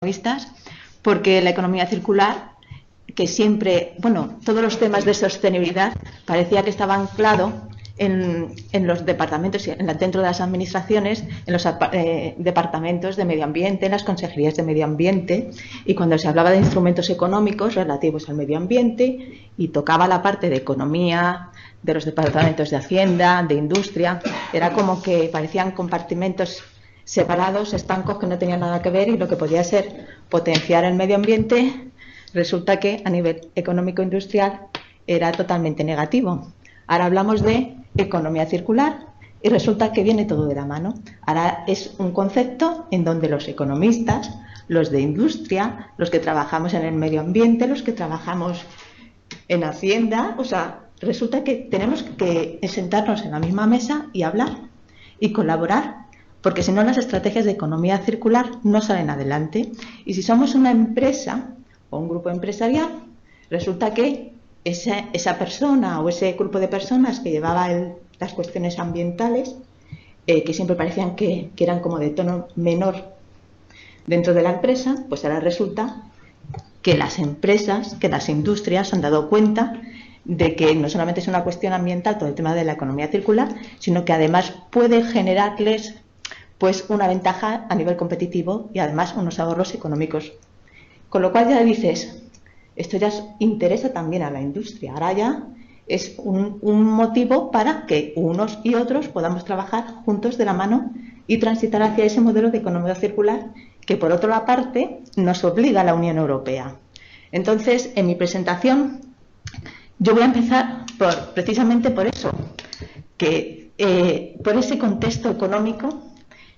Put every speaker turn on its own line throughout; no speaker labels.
economistas, porque la economía circular, que siempre, bueno, todos los temas de sostenibilidad parecía que estaba anclado en los departamentos, dentro de las administraciones, en los departamentos de medio ambiente, en las consejerías de medio ambiente, y cuando se hablaba de instrumentos económicos relativos al medio ambiente y tocaba la parte de economía de los departamentos de Hacienda, de Industria, era como que parecían compartimentos separados, estancos, que no tenían nada que ver, y lo que podía ser potenciar el medio ambiente resulta que a nivel económico-industrial era totalmente negativo. Ahora hablamos de economía circular y resulta que viene todo de la mano. Ahora es un concepto en donde los economistas, los de industria, los que trabajamos en el medio ambiente, los que trabajamos en Hacienda, o sea, resulta que tenemos que sentarnos en la misma mesa y hablar y colaborar, porque si no las estrategias de economía circular no salen adelante. Y si somos una empresa o un grupo empresarial, resulta que esa persona o ese grupo de personas que llevaba las cuestiones ambientales, que siempre parecían que eran como de tono menor dentro de la empresa, pues ahora resulta que las empresas, que las industrias se han dado cuenta de que no solamente es una cuestión ambiental todo el tema de la economía circular, sino que además puede generarles pues una ventaja a nivel competitivo y además unos ahorros económicos. Con lo cual ya dices, esto ya interesa también a la industria. Ahora ya es un motivo para que unos y otros podamos trabajar juntos de la mano y transitar hacia ese modelo de economía circular que, por otra parte, nos obliga a la Unión Europea. Entonces, en mi presentación, yo voy a empezar precisamente por eso, por ese contexto económico,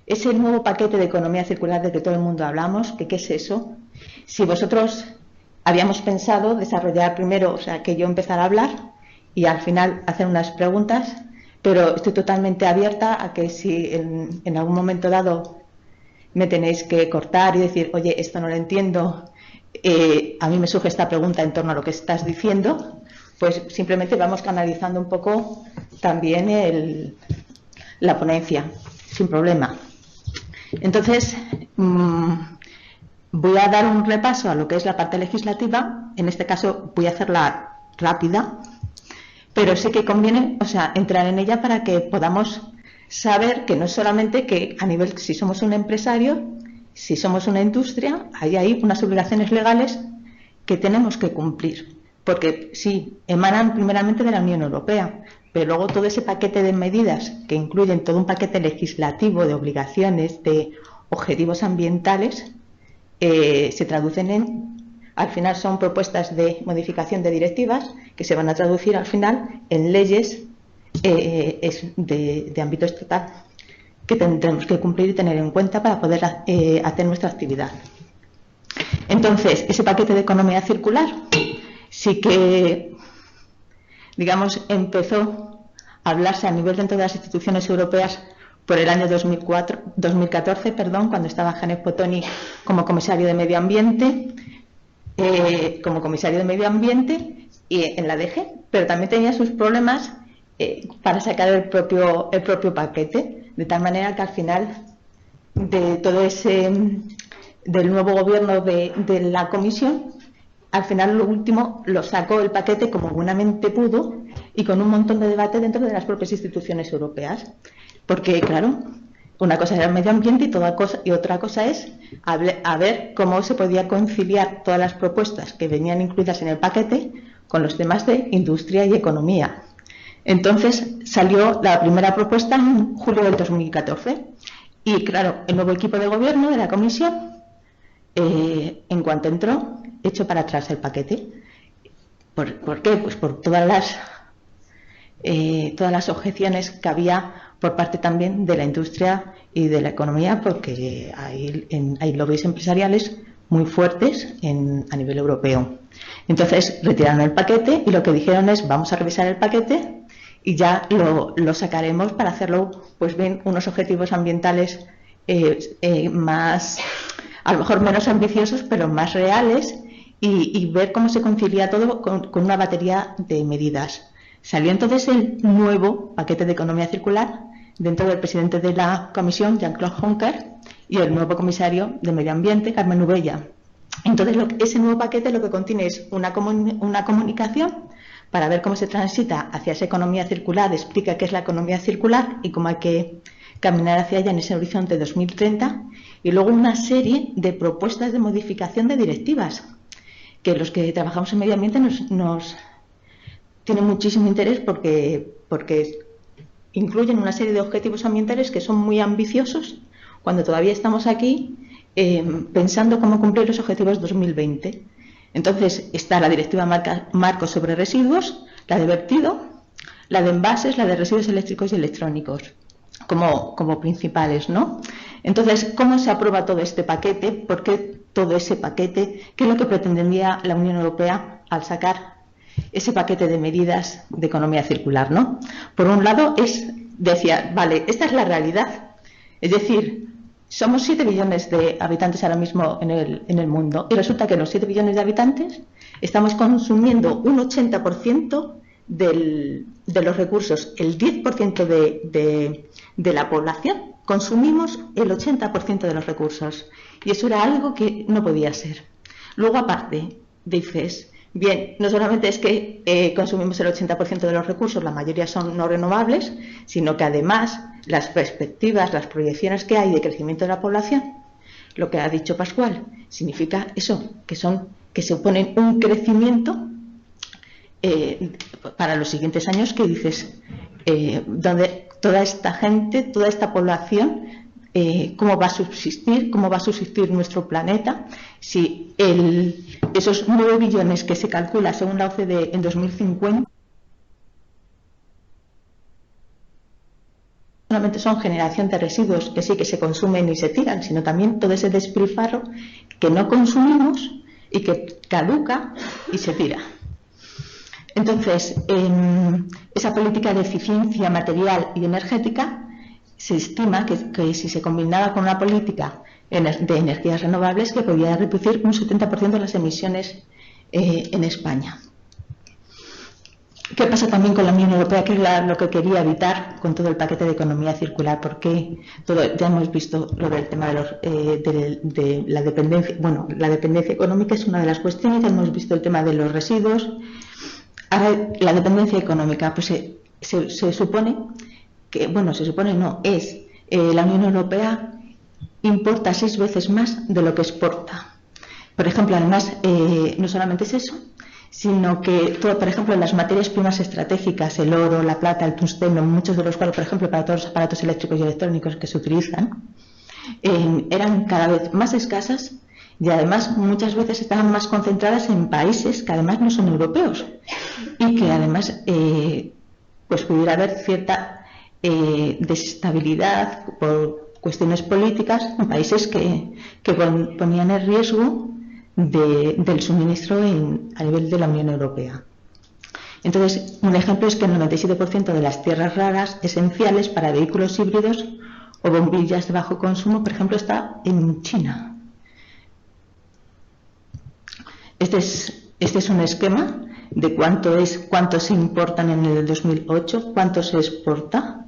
ese nuevo paquete de economía circular del que todo el mundo hablamos, que ¿qué es eso? Si vosotros habíamos pensado desarrollar primero, o sea, que yo empezara a hablar y al final hacer unas preguntas, pero estoy totalmente abierta a que si en algún momento dado me tenéis que cortar y decir, oye, esto no lo entiendo, a mí me surge esta pregunta en torno a lo que estás diciendo, pues simplemente vamos canalizando un poco también la ponencia, sin problema. Entonces, voy a dar un repaso a lo que es la parte legislativa. En este caso voy a hacerla rápida, pero sí que conviene, o sea, entrar en ella para que podamos saber que no es solamente que a nivel, si somos un empresario, si somos una industria, hay unas obligaciones legales que tenemos que cumplir, porque sí, emanan primeramente de la Unión Europea, pero luego todo ese paquete de medidas que incluyen todo un paquete legislativo de obligaciones, de objetivos ambientales, se traducen al final son propuestas de modificación de directivas que se van a traducir al final en leyes de ámbito estatal que tendremos que cumplir y tener en cuenta para poder hacer nuestra actividad. Entonces, ese paquete de economía circular sí que, digamos, empezó a hablarse a nivel dentro de las instituciones europeas por el año 2014, cuando estaba Janez Potoni como comisario de Medio Ambiente, y en la DG, pero también tenía sus problemas para sacar el propio paquete, de tal manera que al final de todo del nuevo gobierno de la comisión, al final lo último lo sacó el paquete como buenamente pudo y con un montón de debate dentro de las propias instituciones europeas. Porque, claro, una cosa era el medio ambiente y otra cosa es a ver cómo se podía conciliar todas las propuestas que venían incluidas en el paquete con los temas de industria y economía. Entonces salió la primera propuesta en julio del 2014 y, claro, el nuevo equipo de gobierno de la comisión, en cuanto entró, echó para atrás el paquete. ¿Por qué? Pues por todas las objeciones que había por parte también de la industria y de la economía, porque hay lobbies empresariales muy fuertes a nivel europeo. Entonces retiraron el paquete y lo que dijeron es vamos a revisar el paquete y ya lo sacaremos para hacerlo, pues bien, unos objetivos ambientales más, a lo mejor menos ambiciosos, pero más reales y ver cómo se concilia todo con una batería de medidas. Salió entonces el nuevo paquete de economía circular dentro del presidente de la comisión, Jean-Claude Juncker, y el nuevo comisario de Medio Ambiente, Carmen Ubella. Entonces, ese nuevo paquete lo que contiene es una comunicación para ver cómo se transita hacia esa economía circular, explica qué es la economía circular y cómo hay que caminar hacia ella en ese horizonte 2030, y luego una serie de propuestas de modificación de directivas, que los que trabajamos en medio ambiente nos tienen muchísimo interés porque incluyen una serie de objetivos ambientales que son muy ambiciosos cuando todavía estamos aquí pensando cómo cumplir los objetivos 2020. Entonces está la Directiva Marco sobre Residuos, la de vertido, la de envases, la de residuos eléctricos y electrónicos como principales, ¿no? Entonces, ¿cómo se aprueba todo este paquete? ¿Por qué todo ese paquete? ¿Qué es lo que pretendía la Unión Europea al sacar ese paquete de medidas de economía circular, ¿no? Por un lado, decía, vale, esta es la realidad. Es decir, somos 7 billones de habitantes ahora mismo en el mundo, y resulta que los 7 billones de habitantes estamos consumiendo un 80% de los recursos, el 10% de la población consumimos el 80% de los recursos, y eso era algo que no podía ser. Luego, aparte, dices, bien, no solamente es que consumimos el 80% de los recursos, la mayoría son no renovables, sino que además las perspectivas, las proyecciones que hay de crecimiento de la población, lo que ha dicho Pascual, significa eso, que suponen un crecimiento para los siguientes años, que dices, donde toda esta gente, toda esta población, cómo va a subsistir nuestro planeta si esos 9 billones que se calcula según la OCDE en 2050 solamente son generación de residuos que sí que se consumen y se tiran, sino también todo ese despilfarro que no consumimos y que caduca y se tira. Entonces, esa política de eficiencia material y energética se estima que si se combinaba con una política de energías renovables, que podía reducir un 70% de las emisiones en España. ¿Qué pasa también con la Unión Europea? ¿Qué es lo que quería evitar con todo el paquete de economía circular? Porque ya hemos visto lo del tema de la dependencia. Bueno, la dependencia económica es una de las cuestiones. Ya hemos visto el tema de los residuos. Ahora, la dependencia económica, pues se supone que, bueno, se supone no, la Unión Europea importa 6 veces más de lo que exporta. Por ejemplo, además, no solamente es eso, sino que, por ejemplo, las materias primas estratégicas, el oro, la plata, el tungsteno, muchos de los cuales, por ejemplo, para todos los aparatos eléctricos y electrónicos que se utilizan, eran cada vez más escasas, y además muchas veces estaban más concentradas en países que además no son europeos, y que además pues pudiera haber cierta desestabilidad por cuestiones políticas en países que ponían en riesgo del suministro a nivel de la Unión Europea. Entonces, un ejemplo es que el 97% de las tierras raras esenciales para vehículos híbridos o bombillas de bajo consumo, por ejemplo, está en China. Este es un esquema de cuánto se importan en el 2008, cuánto se exporta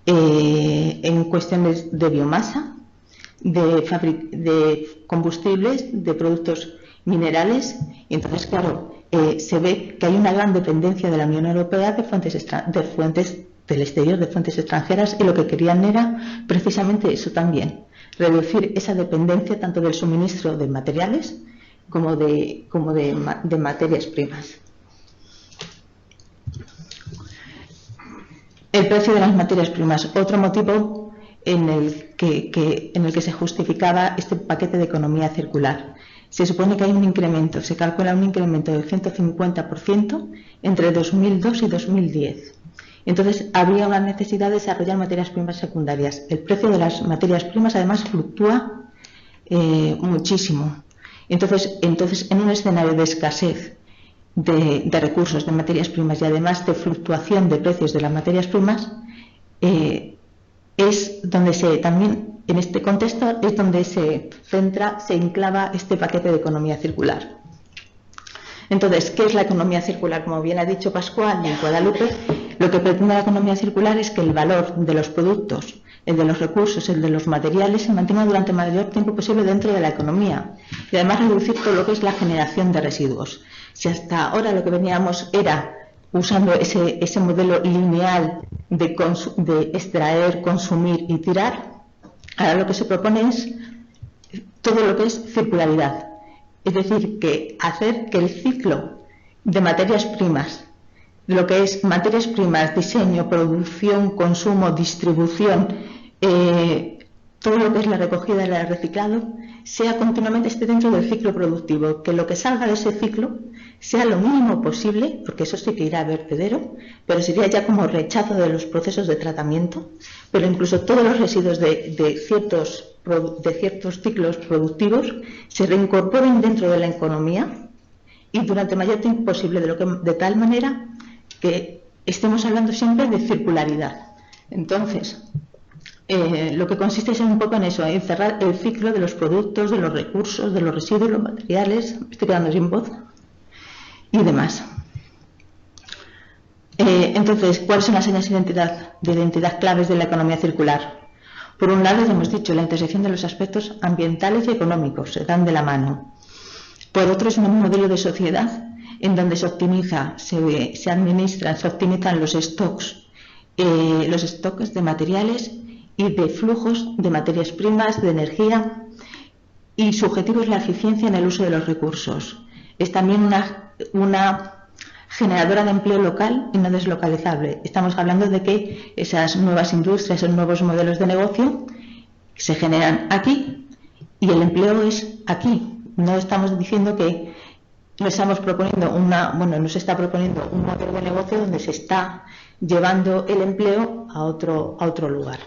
en cuestiones de biomasa, de combustibles, de productos minerales, y entonces, claro, se ve que hay una gran dependencia de la Unión Europea de fuentes del exterior, de fuentes extranjeras, y lo que querían era precisamente eso también, reducir esa dependencia tanto del suministro de materiales como de materias primas. El precio de las materias primas, otro motivo en el que se justificaba este paquete de economía circular. Se supone que hay un incremento, se calcula un incremento del 150% entre 2002 y 2010. Entonces, habría una necesidad de desarrollar materias primas secundarias. El precio de las materias primas, además, fluctúa muchísimo. Entonces, en un escenario de escasez de recursos, de materias primas, y además de fluctuación de precios de las materias primas, es donde también en este contexto es donde se enclava este paquete de economía circular. Entonces, ¿qué es la economía circular? Como bien ha dicho Pascual y Guadalupe, lo que pretende la economía circular es que el valor de los productos el de los recursos, el de los materiales, se mantenga durante el mayor tiempo posible dentro de la economía y además reducir todo lo que es la generación de residuos. Si hasta ahora lo que veníamos era usando ese modelo lineal de extraer, consumir y tirar, ahora lo que se propone es todo lo que es circularidad. Es decir, que hacer que el ciclo de materias primas, lo que es materias primas, diseño, producción, consumo, distribución, todo lo que es la recogida y el reciclado, sea continuamente, esté dentro del ciclo productivo, que lo que salga de ese ciclo sea lo mínimo posible, porque eso sí que irá a vertedero, pero sería ya como rechazo de los procesos de tratamiento, pero incluso todos los residuos de ciertos ciclos productivos se reincorporen dentro de la economía y durante el mayor tiempo posible, de tal manera que estemos hablando siempre de circularidad. Entonces, lo que consiste es un poco en eso, en cerrar el ciclo de los productos, de los recursos, de los residuos, los materiales, me estoy quedando sin voz, y demás. Entonces, ¿cuáles son las señas de identidad claves de la economía circular? Por un lado, ya hemos dicho, la intersección de los aspectos ambientales y económicos, se dan de la mano. Por otro, es un modelo de sociedad en donde se optimiza, se administran, se optimizan los stocks de materiales y de flujos de materias primas, de energía, y su objetivo es la eficiencia en el uso de los recursos. Es también una generadora de empleo local y no deslocalizable. Estamos hablando de que esas nuevas industrias, esos nuevos modelos de negocio se generan aquí y el empleo es aquí. No estamos diciendo que no estamos proponiendo no se está proponiendo un modelo de negocio donde se está llevando el empleo a otro lugar.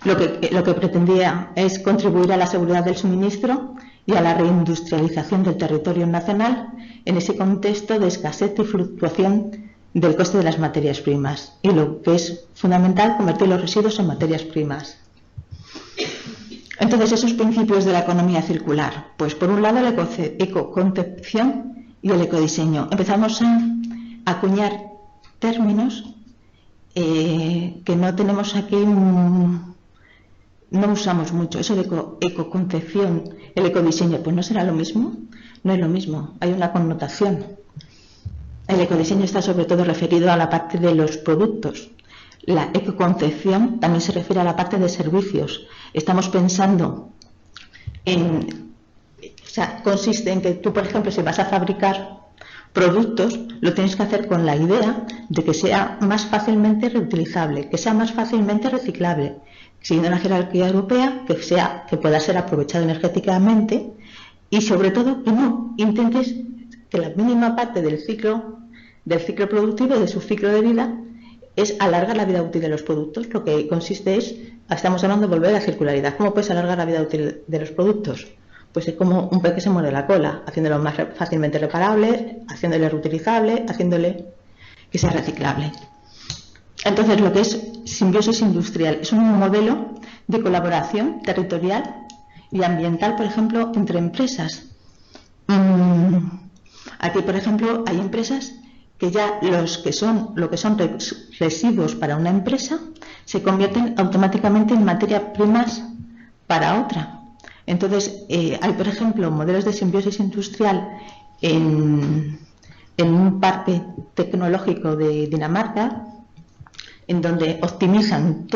Lo que pretendía es contribuir a la seguridad del suministro y a la reindustrialización del territorio nacional en ese contexto de escasez y fluctuación del coste de las materias primas. Y lo que es fundamental, convertir los residuos en materias primas. Entonces, esos principios de la economía circular, pues por un lado la ecoconcepción y el ecodiseño. Empezamos a acuñar términos que no tenemos aquí, no usamos mucho. Eso de ecoconcepción, el ecodiseño, pues no será lo mismo, no es lo mismo, hay una connotación. El ecodiseño está sobre todo referido a la parte de los productos. La ecoconcepción también se refiere a la parte de servicios. Estamos pensando consiste en que tú, por ejemplo, si vas a fabricar productos, lo tienes que hacer con la idea de que sea más fácilmente reutilizable, que sea más fácilmente reciclable, siguiendo una jerarquía europea, que pueda ser aprovechado energéticamente y, sobre todo, que no intentes que la mínima parte del ciclo productivo, de su ciclo de vida, es alargar la vida útil de los productos. Lo que consiste estamos hablando de volver a la circularidad. ¿Cómo puedes alargar la vida útil de los productos? Pues es como un pez que se muerde la cola, haciéndolo más fácilmente reparable, haciéndole reutilizable, haciéndole que sea reciclable. Entonces, lo que es simbiosis industrial es un modelo de colaboración territorial y ambiental, por ejemplo, entre empresas. Aquí, por ejemplo, hay empresas que ya lo que son residuos para una empresa se convierten automáticamente en materias primas para otra. Entonces, hay, por ejemplo, modelos de simbiosis industrial en un parque tecnológico de Dinamarca, en donde optimizan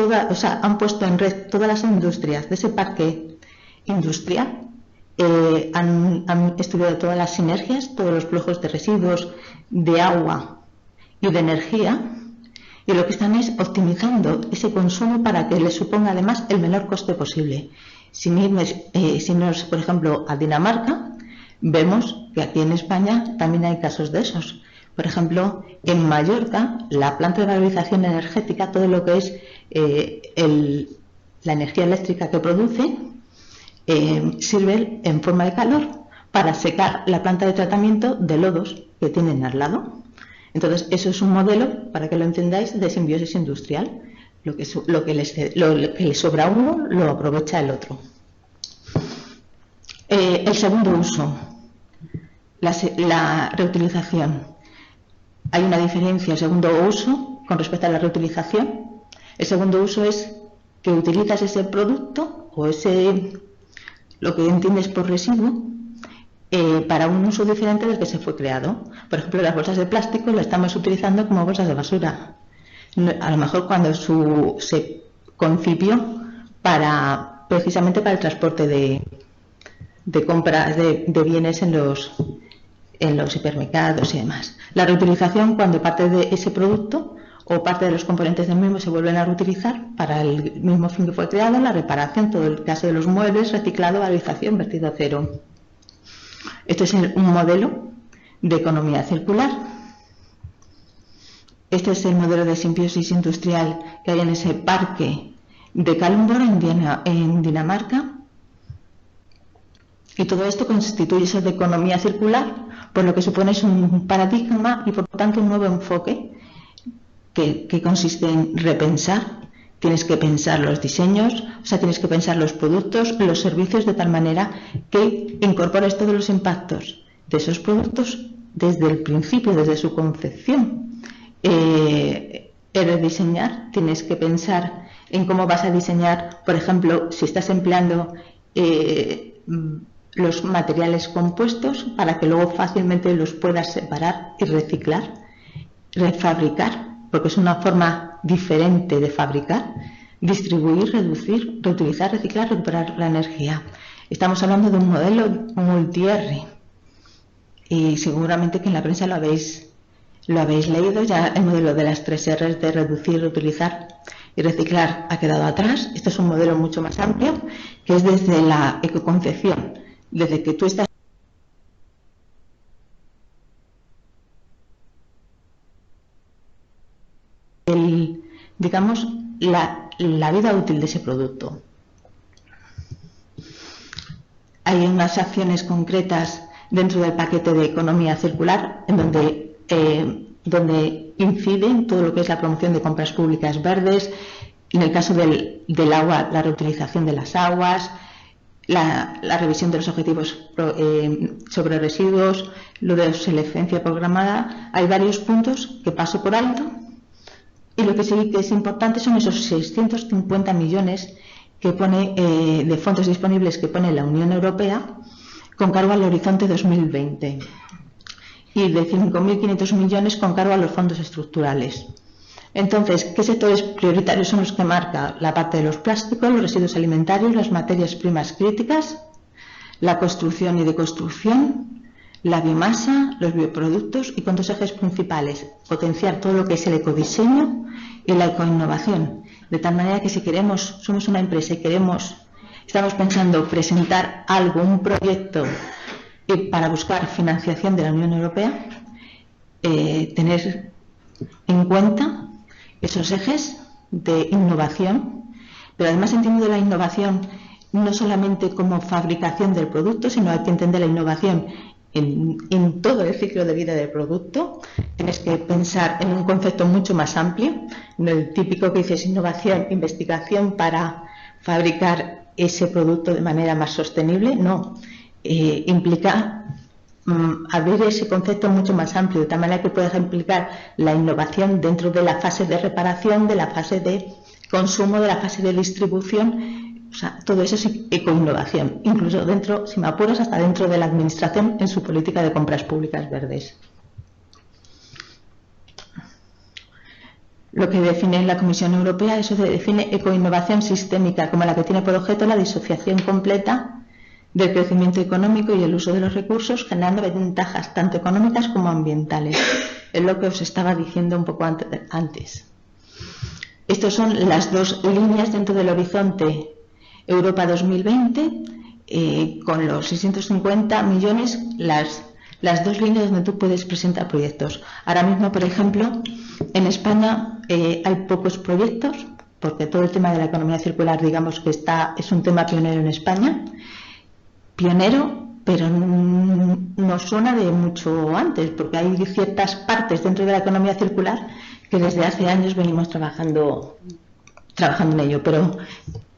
han puesto en red todas las industrias de ese parque industrial, han estudiado todas las sinergias, todos los flujos de residuos, de agua y de energía, y lo que están es optimizando ese consumo para que les suponga además el menor coste posible. Si nos, por ejemplo, a Dinamarca, vemos que aquí en España también hay casos de esos. Por ejemplo, en Mallorca, la planta de valorización energética, todo lo que es la energía eléctrica que produce, sirve en forma de calor para secar la planta de tratamiento de lodos que tienen al lado. Entonces, eso es un modelo, para que lo entendáis, de simbiosis industrial. Lo que le sobra a uno lo aprovecha el otro. El segundo uso, la reutilización. Hay una diferencia, el segundo uso con respecto a la reutilización. El segundo uso es que utilizas ese producto o lo que entiendes por residuo para un uso diferente del que se fue creado. Por ejemplo, las bolsas de plástico las estamos utilizando como bolsas de basura. A lo mejor cuando se concibió precisamente para el transporte de compras de bienes en los hipermercados y demás. La reutilización, cuando parte de ese producto o parte de los componentes del mismo se vuelven a reutilizar para el mismo fin que fue creado. La reparación, todo el caso de los muebles, reciclado, valorización, vertido a cero. Este es un modelo de economía circular. Este es el modelo de simbiosis industrial que hay en ese parque de Kalundborg en Dinamarca. Y todo esto constituye eso de economía circular, por lo que supone es un paradigma y por tanto un nuevo enfoque que consiste en repensar. Tienes que pensar los diseños, o sea, tienes que pensar los productos, los servicios, de tal manera que incorpores todos los impactos de esos productos desde el principio, desde su concepción. Rediseñar, tienes que pensar en cómo vas a diseñar, por ejemplo, si estás empleando los materiales compuestos para que luego fácilmente los puedas separar y reciclar, refabricar, porque es una forma diferente de fabricar, distribuir, reducir, reutilizar, reciclar, recuperar la energía. Estamos hablando de un modelo multi-R y seguramente que en la prensa lo habéis leído. Ya el modelo de las 3 R's de reducir, reutilizar y reciclar ha quedado atrás. Este es un modelo mucho más amplio, que es desde la ecoconcepción, desde que tú estás digamos, la vida útil de ese producto. Hay unas acciones concretas dentro del paquete de economía circular en donde inciden todo lo que es la promoción de compras públicas verdes, en el caso del agua, la reutilización de las aguas, la revisión de los objetivos sobre residuos, lo de obsolescencia programada. Hay varios puntos que paso por alto. Y lo que sí que es importante son esos 650 millones que pone de fondos disponibles que pone la Unión Europea con cargo al horizonte 2020 y de 5.500 millones con cargo a los fondos estructurales. Entonces, ¿qué sectores prioritarios son los que marca? La parte de los plásticos, los residuos alimentarios, las materias primas críticas, la construcción y deconstrucción, la biomasa, los bioproductos, y con 2 ejes principales: potenciar todo lo que es el ecodiseño y la ecoinnovación, de tal manera que si somos una empresa y estamos pensando presentar algo, un proyecto para buscar financiación de la Unión Europea, tener en cuenta esos ejes de innovación, pero además entiendo la innovación no solamente como fabricación del producto, sino hay que entender la innovación en todo el ciclo de vida del producto. Tienes que pensar en un concepto mucho más amplio, no el típico que dices innovación, investigación para fabricar ese producto de manera más sostenible. No, implica abrir ese concepto mucho más amplio, de tal manera que puedas implicar la innovación dentro de la fase de reparación, de la fase de consumo, de la fase de distribución. O sea, todo eso es ecoinnovación, incluso dentro, si me apuras, hasta dentro de la administración en su política de compras públicas verdes. Lo que define la Comisión Europea, eso define ecoinnovación sistémica como la que tiene por objeto la disociación completa del crecimiento económico y el uso de los recursos, generando ventajas tanto económicas como ambientales. Es lo que os estaba diciendo un poco antes. Estas son las 2 líneas dentro del horizonte Europa 2020, con los 650 millones, las 2 líneas donde tú puedes presentar proyectos. Ahora mismo, por ejemplo, en España hay pocos proyectos, porque todo el tema de la economía circular, digamos que es un tema pionero en España. Pionero, pero no suena de mucho antes, porque hay ciertas partes dentro de la economía circular que desde hace años venimos trabajando en ello, pero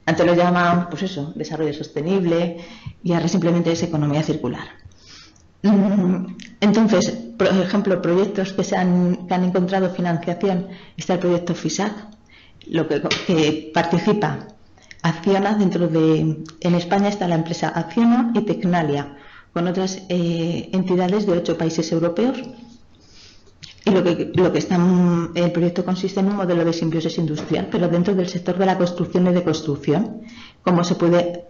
antes lo llamaban, pues eso, desarrollo sostenible, y ahora simplemente es economía circular. Entonces, por ejemplo, proyectos que han encontrado financiación, está el proyecto FISAC, que participa Acciona en España está la empresa Acciona y Tecnalia, con otras entidades de 8 países europeos. Y el proyecto consiste en un modelo de simbiosis industrial, pero dentro del sector de la construcción y de construcción. ¿Cómo se puede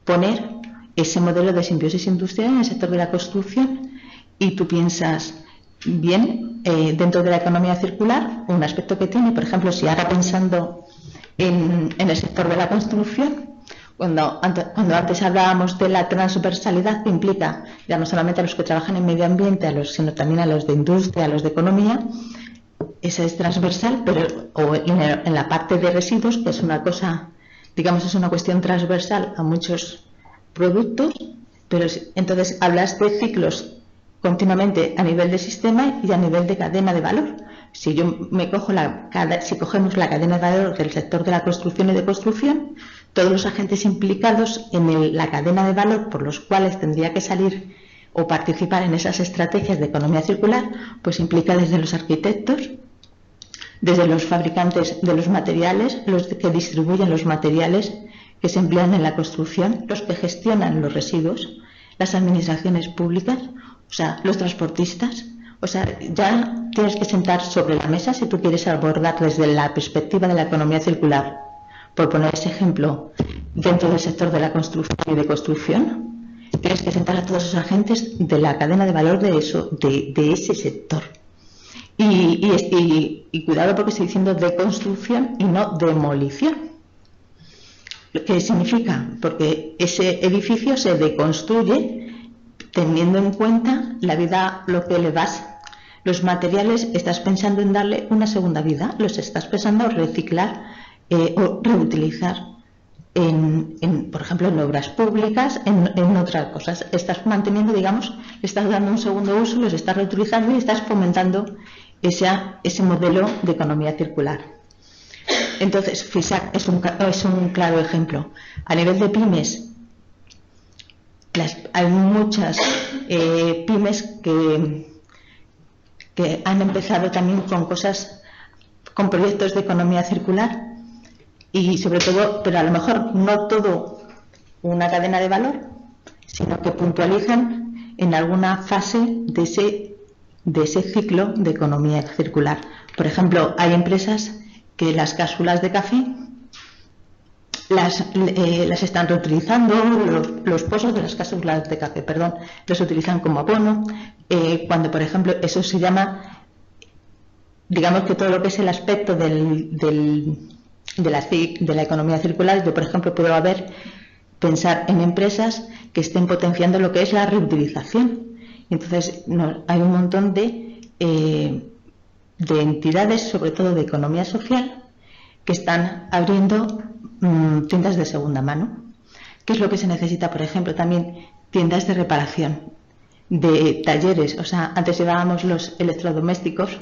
poner ese modelo de simbiosis industrial en el sector de la construcción? Y tú piensas, bien, dentro de la economía circular, un aspecto que tiene, por ejemplo, si ahora pensando en el sector de la construcción, cuando antes hablábamos de la transversalidad que implica ya no solamente a los que trabajan en medio ambiente, sino también a los de industria, a los de economía, esa es transversal, pero en la parte de residuos, que es una cosa, digamos, es una cuestión transversal a muchos productos, pero entonces hablas de ciclos continuamente a nivel de sistema y a nivel de cadena de valor. Si cogemos la cadena de valor del sector de la construcción y de construcción, todos los agentes implicados en la cadena de valor por los cuales tendría que salir o participar en esas estrategias de economía circular, pues implica desde los arquitectos, desde los fabricantes de los materiales, los que distribuyen los materiales que se emplean en la construcción, los que gestionan los residuos, las administraciones públicas, o sea, los transportistas. O sea, ya tienes que sentar sobre la mesa si tú quieres abordar desde la perspectiva de la economía circular, por poner ese ejemplo, dentro del sector de la construcción y de construcción, tienes que sentar a todos los agentes de la cadena de valor de ese sector. Y cuidado porque estoy diciendo de construcción y no demolición. ¿Qué significa? Porque ese edificio se deconstruye teniendo en cuenta la vida, lo que le das, los materiales, estás pensando en darle una segunda vida, los estás pensando reciclar o reutilizar por ejemplo, en obras públicas, en otras cosas. Estás manteniendo, digamos, le estás dando un segundo uso, los estás reutilizando y estás fomentando ese modelo de economía circular. Entonces, FISAC es un claro ejemplo. A nivel de pymes, hay muchas pymes que han empezado también con proyectos de economía circular y sobre todo, pero a lo mejor no todo una cadena de valor, sino que puntualizan en alguna fase de ese ciclo de economía circular. Por ejemplo, hay empresas que las cápsulas de café las están reutilizando, los pozos de las cápsulas de café, los utilizan como abono, cuando por ejemplo eso se llama, digamos que todo lo que es el aspecto de la economía circular. Yo por ejemplo puedo pensar en empresas que estén potenciando lo que es la reutilización. Entonces hay un montón de entidades, sobre todo de economía social, que están abriendo tiendas de segunda mano. ¿Qué es lo que se necesita? Por ejemplo, también tiendas de reparación, de talleres. O sea, antes llevábamos los electrodomésticos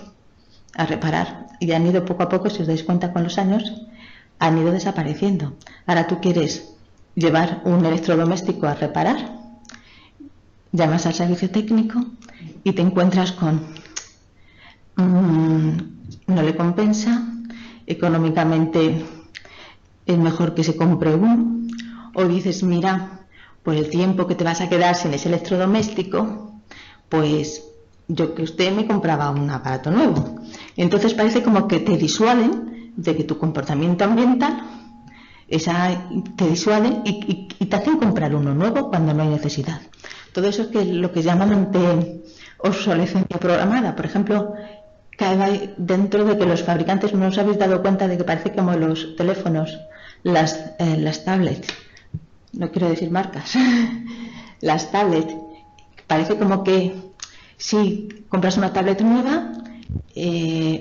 a reparar y han ido poco a poco, si os dais cuenta con los años, han ido desapareciendo. Ahora tú quieres llevar un electrodoméstico a reparar, llamas al servicio técnico y te encuentras con no le compensa, económicamente es mejor que se compre uno, o dices, mira, por el tiempo que te vas a quedar sin ese electrodoméstico, pues yo que usted me compraba un aparato nuevo. Entonces parece como que te disuaden de que tu comportamiento ambiental te disuaden y te hacen comprar uno nuevo cuando no hay necesidad. Todo eso es lo que llaman obsolescencia programada. Por ejemplo, dentro de que los fabricantes no os habéis dado cuenta de que parece como los teléfonos, las tablets, no quiero decir marcas, las tablets, parece como que si compras una tablet nueva,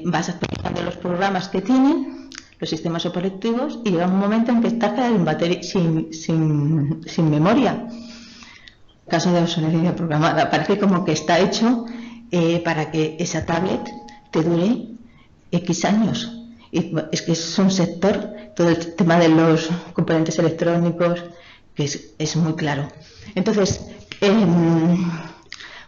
vas actualizando los programas que tienen, los sistemas operativos, y llega un momento en que estás sin memoria. Caso de obsolescencia programada, parece como que está hecho para que esa tablet te dure X años. Y es que es un sector, todo el tema de los componentes electrónicos, que es muy claro. Entonces,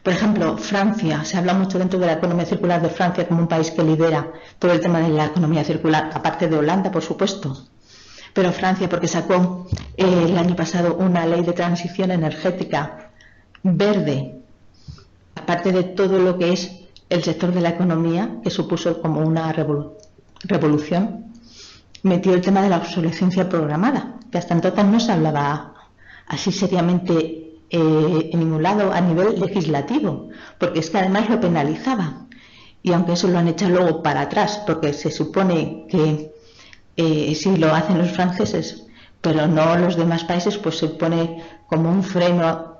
por ejemplo, Francia, se habla mucho dentro de la economía circular de Francia como un país que lidera todo el tema de la economía circular, aparte de Holanda, por supuesto. pero Francia porque sacó el año pasado una ley de transición energética verde, aparte de todo lo que es el sector de la economía, que supuso como una revolución, metió el tema de la obsolescencia programada, que hasta entonces no se hablaba así seriamente en ningún lado a nivel legislativo, porque es que además lo penalizaba. Y aunque eso lo han echado luego para atrás, porque se supone que sí lo hacen los franceses, pero no los demás países, pues se pone como un freno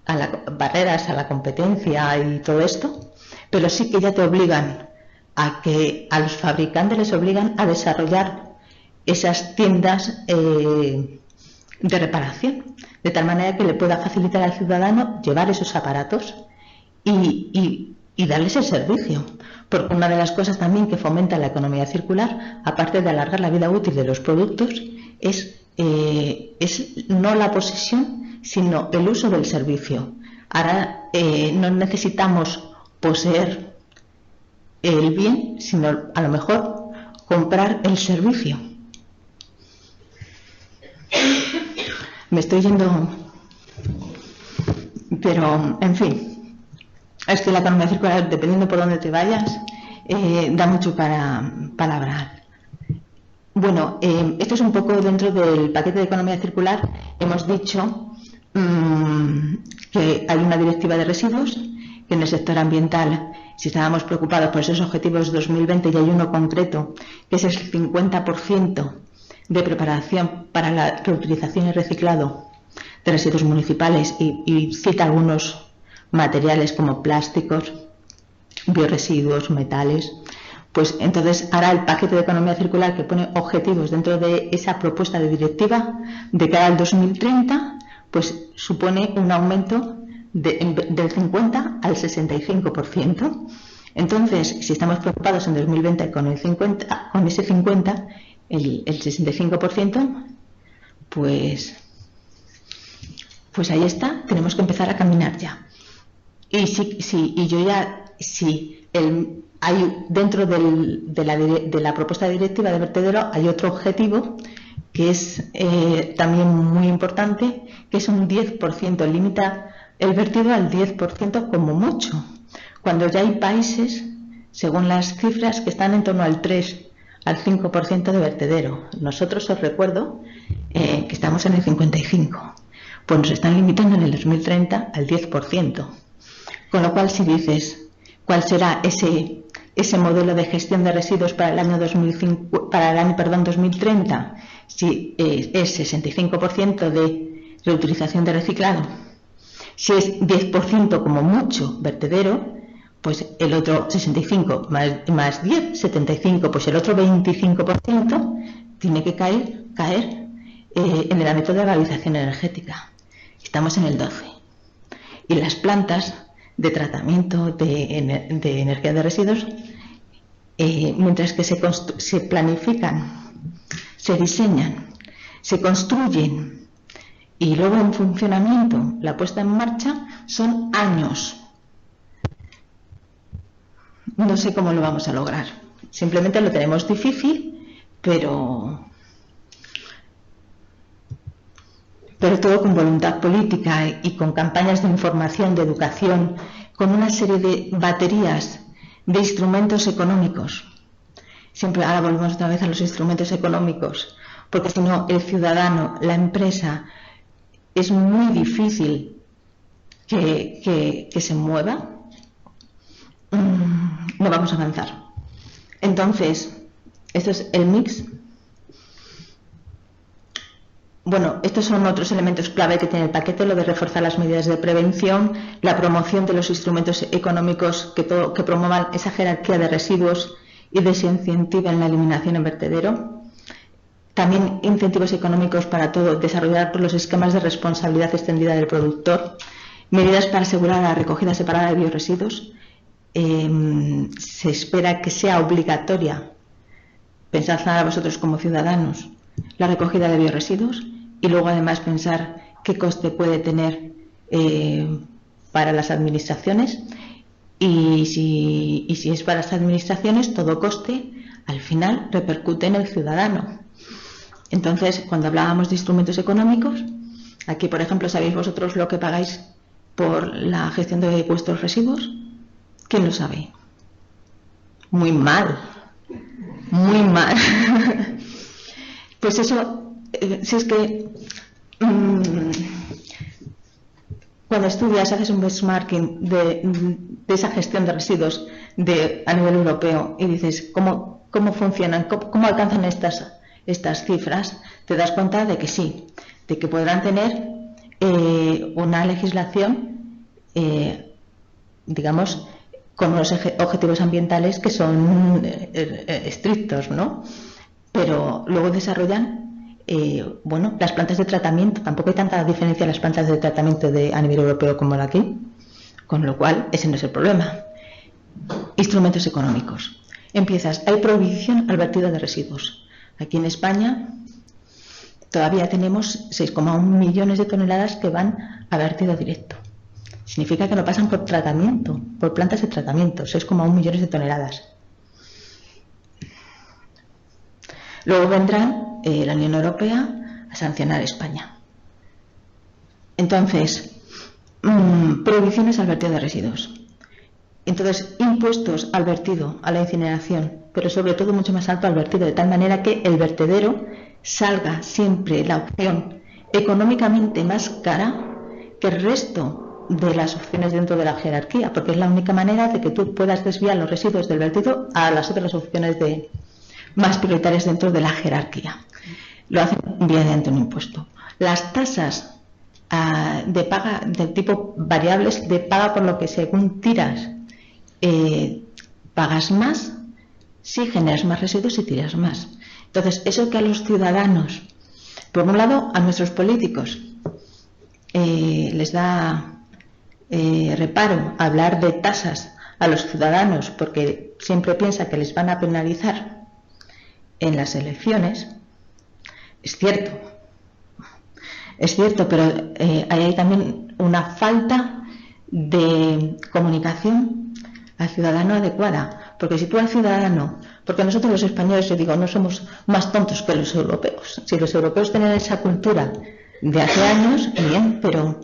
a las barreras a la competencia y todo esto, pero sí que ya te obligan a los fabricantes les obligan a desarrollar esas tiendas de reparación, de tal manera que le pueda facilitar al ciudadano llevar esos aparatos y darles el servicio. Porque una de las cosas también que fomenta la economía circular, aparte de alargar la vida útil de los productos, es no la posesión, sino el uso del servicio. Ahora no necesitamos poseer el bien, sino a lo mejor comprar el servicio. Me estoy yendo, pero en fin, es que la economía circular, dependiendo por dónde te vayas, da mucho para hablar. Bueno, esto es un poco dentro del paquete de economía circular. Hemos dicho que hay una directiva de residuos, que en el sector ambiental, si estábamos preocupados por esos objetivos 2020, y hay uno concreto, que es el 50% de preparación para la reutilización y reciclado de residuos municipales, y cita algunos materiales como plásticos, bioresiduos, metales. Pues entonces ahora el paquete de economía circular, que pone objetivos dentro de esa propuesta de directiva de cara al 2030, pues supone un aumento del 50 al 65%. Entonces, si estamos preocupados en 2020 con ese 50, el 65%, pues ahí está, tenemos que empezar a caminar ya. Hay dentro de la propuesta directiva de vertedero hay otro objetivo que es también muy importante, que es un 10%, limita el vertido al 10% como mucho, cuando ya hay países, según las cifras, que están en torno al 3 al 5% de vertedero. Nosotros os recuerdo que estamos en el 55%, pues nos están limitando en el 2030 al 10%. Con lo cual, si dices cuál será ese modelo de gestión de residuos para el año 2030, si es 65% de reutilización de reciclado, si es 10% como mucho vertedero, pues el otro 65 más 10, 75, pues el otro 25% tiene que caer en el ámbito de la valorización energética. Estamos en el 12. Y las plantas de tratamiento de energía de residuos, mientras que se planifican, se diseñan, se construyen y luego en funcionamiento, la puesta en marcha, son años. No sé cómo lo vamos a lograr. Simplemente lo tenemos difícil, pero todo con voluntad política y con campañas de información, de educación, con una serie de baterías de instrumentos económicos. Siempre ahora volvemos otra vez a los instrumentos económicos, porque si no, el ciudadano, la empresa, es muy difícil que se mueva. No vamos a avanzar. Entonces, esto es el mix. Bueno, estos son otros elementos clave que tiene el paquete, lo de reforzar las medidas de prevención, la promoción de los instrumentos económicos que promuevan esa jerarquía de residuos y desincentiven la eliminación en vertedero. También incentivos económicos para todo, desarrollar por los esquemas de responsabilidad extendida del productor, medidas para asegurar la recogida separada de biorresiduos. Se espera que sea obligatoria, pensad ahora vosotros como ciudadanos, la recogida de biorresiduos, y luego además pensar qué coste puede tener para las administraciones, y si es para las administraciones, todo coste al final repercute en el ciudadano. Entonces, cuando hablábamos de instrumentos económicos, aquí, por ejemplo, ¿sabéis vosotros lo que pagáis por la gestión de vuestros residuos? ¿Quién lo sabe? Muy mal, muy mal. Pues eso, si es que cuando estudias, haces un benchmarking de esa gestión de residuos a nivel europeo y dices cómo funcionan, cómo alcanzan estas cifras, te das cuenta de que sí, de que podrán tener una legislación, digamos, con unos objetivos ambientales que son estrictos, ¿no? Pero luego desarrollan bueno, las plantas de tratamiento, tampoco hay tanta diferencia en las plantas de tratamiento a nivel europeo como la aquí, con lo cual ese no es el problema. Instrumentos económicos. Hay prohibición al vertido de residuos. Aquí en España todavía tenemos 6,1 millones de toneladas que van a vertido directo. Significa que no pasan por tratamiento, por plantas de tratamiento, 6,1 millones de toneladas. Luego vendrán la Unión Europea a sancionar a España. Entonces, prohibiciones al vertido de residuos. Entonces, impuestos al vertido, a la incineración, pero sobre todo mucho más alto al vertido, de tal manera que el vertedero salga siempre la opción económicamente más cara que el resto de las opciones dentro de la jerarquía, porque es la única manera de que tú puedas desviar los residuos del vertido a las otras opciones más prioritarias dentro de la jerarquía. Lo hacen mediante un impuesto. Las tasas de paga de tipo variables, de paga por lo que según tiras, pagas más si generas más residuos y tiras más. Entonces, eso que a los ciudadanos, por un lado, a nuestros políticos les da reparo hablar de tasas a los ciudadanos porque siempre piensa que les van a penalizar en las elecciones. Es cierto, pero hay también una falta de comunicación al ciudadano adecuada, porque si tú al ciudadano, porque nosotros los españoles, yo digo, no somos más tontos que los europeos. Si los europeos tienen esa cultura de hace años, bien, pero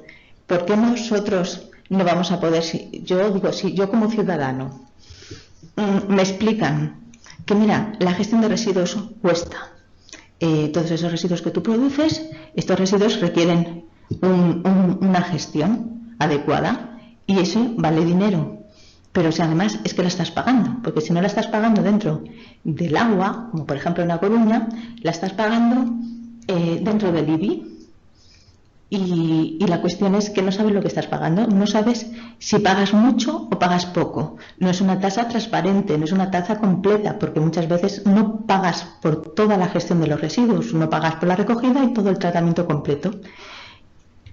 ¿por qué nosotros no vamos a poder? Yo digo, si yo como ciudadano me explican que mira, la gestión de residuos cuesta. Todos esos residuos que tú produces, estos residuos requieren una gestión adecuada y eso vale dinero. Pero si además es que la estás pagando, porque si no la estás pagando dentro del agua, como por ejemplo en La Coruña, la estás pagando dentro del IBI. Y la cuestión es que no sabes lo que estás pagando, no sabes si pagas mucho o pagas poco. No es una tasa transparente, no es una tasa completa, porque muchas veces no pagas por toda la gestión de los residuos, no pagas por la recogida y todo el tratamiento completo.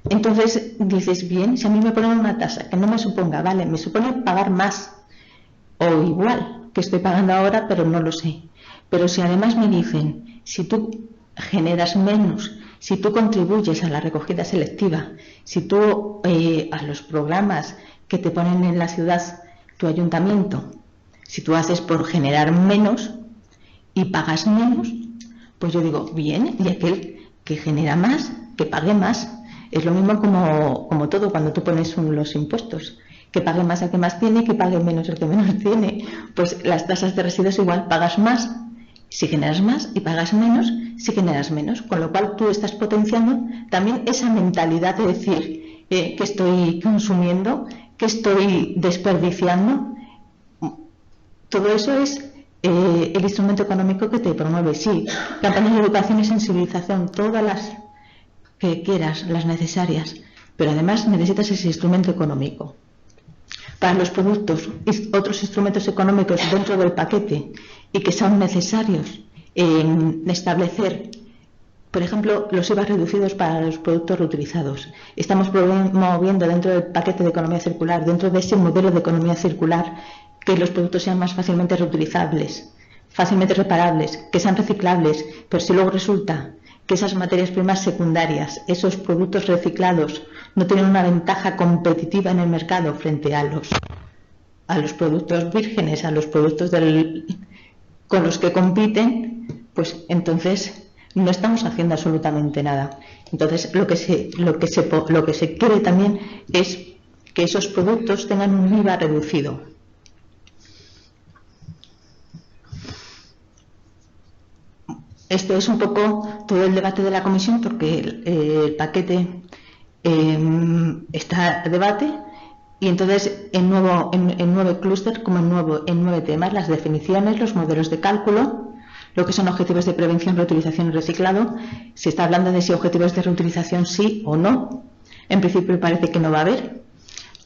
Entonces dices, bien, si a mí me ponen una tasa que no me suponga, vale, me supone pagar más o igual que estoy pagando ahora, pero no lo sé. Pero si además me dicen, si tú generas menos, si tú contribuyes a la recogida selectiva, si tú a los programas que te ponen en la ciudad, tu ayuntamiento, si tú haces por generar menos y pagas menos, pues yo digo, bien, y aquel que genera más, que pague más. Es lo mismo como todo cuando tú pones los impuestos, que pague más el que más tiene y que pague menos el que menos tiene. Pues las tasas de residuos igual, pagas más si generas más y pagas menos si generas menos, con lo cual tú estás potenciando también esa mentalidad de decir que estoy consumiendo, que estoy desperdiciando. Todo eso es el instrumento económico que te promueve. Sí, campañas de educación y sensibilización, todas las que quieras, las necesarias, pero además necesitas ese instrumento económico. Para los productos, otros instrumentos económicos dentro del paquete y que son necesarios establecer, por ejemplo, los IVA reducidos para los productos reutilizados. Estamos promoviendo dentro del paquete de economía circular, dentro de ese modelo de economía circular, que los productos sean más fácilmente reutilizables, fácilmente reparables, que sean reciclables, pero si luego resulta que esas materias primas secundarias, esos productos reciclados, no tienen una ventaja competitiva en el mercado frente a los productos vírgenes, a los productos con los que compiten, pues entonces no estamos haciendo absolutamente nada. Entonces, lo que se quiere también es que esos productos tengan un IVA reducido. Este es un poco todo el debate de la comisión, porque el paquete está a debate, y entonces en nuevo clúster, como en 9 temas: las definiciones, los modelos de cálculo, lo que son objetivos de prevención, reutilización y reciclado. Se está hablando de si objetivos de reutilización sí o no. En principio parece que no va a haber.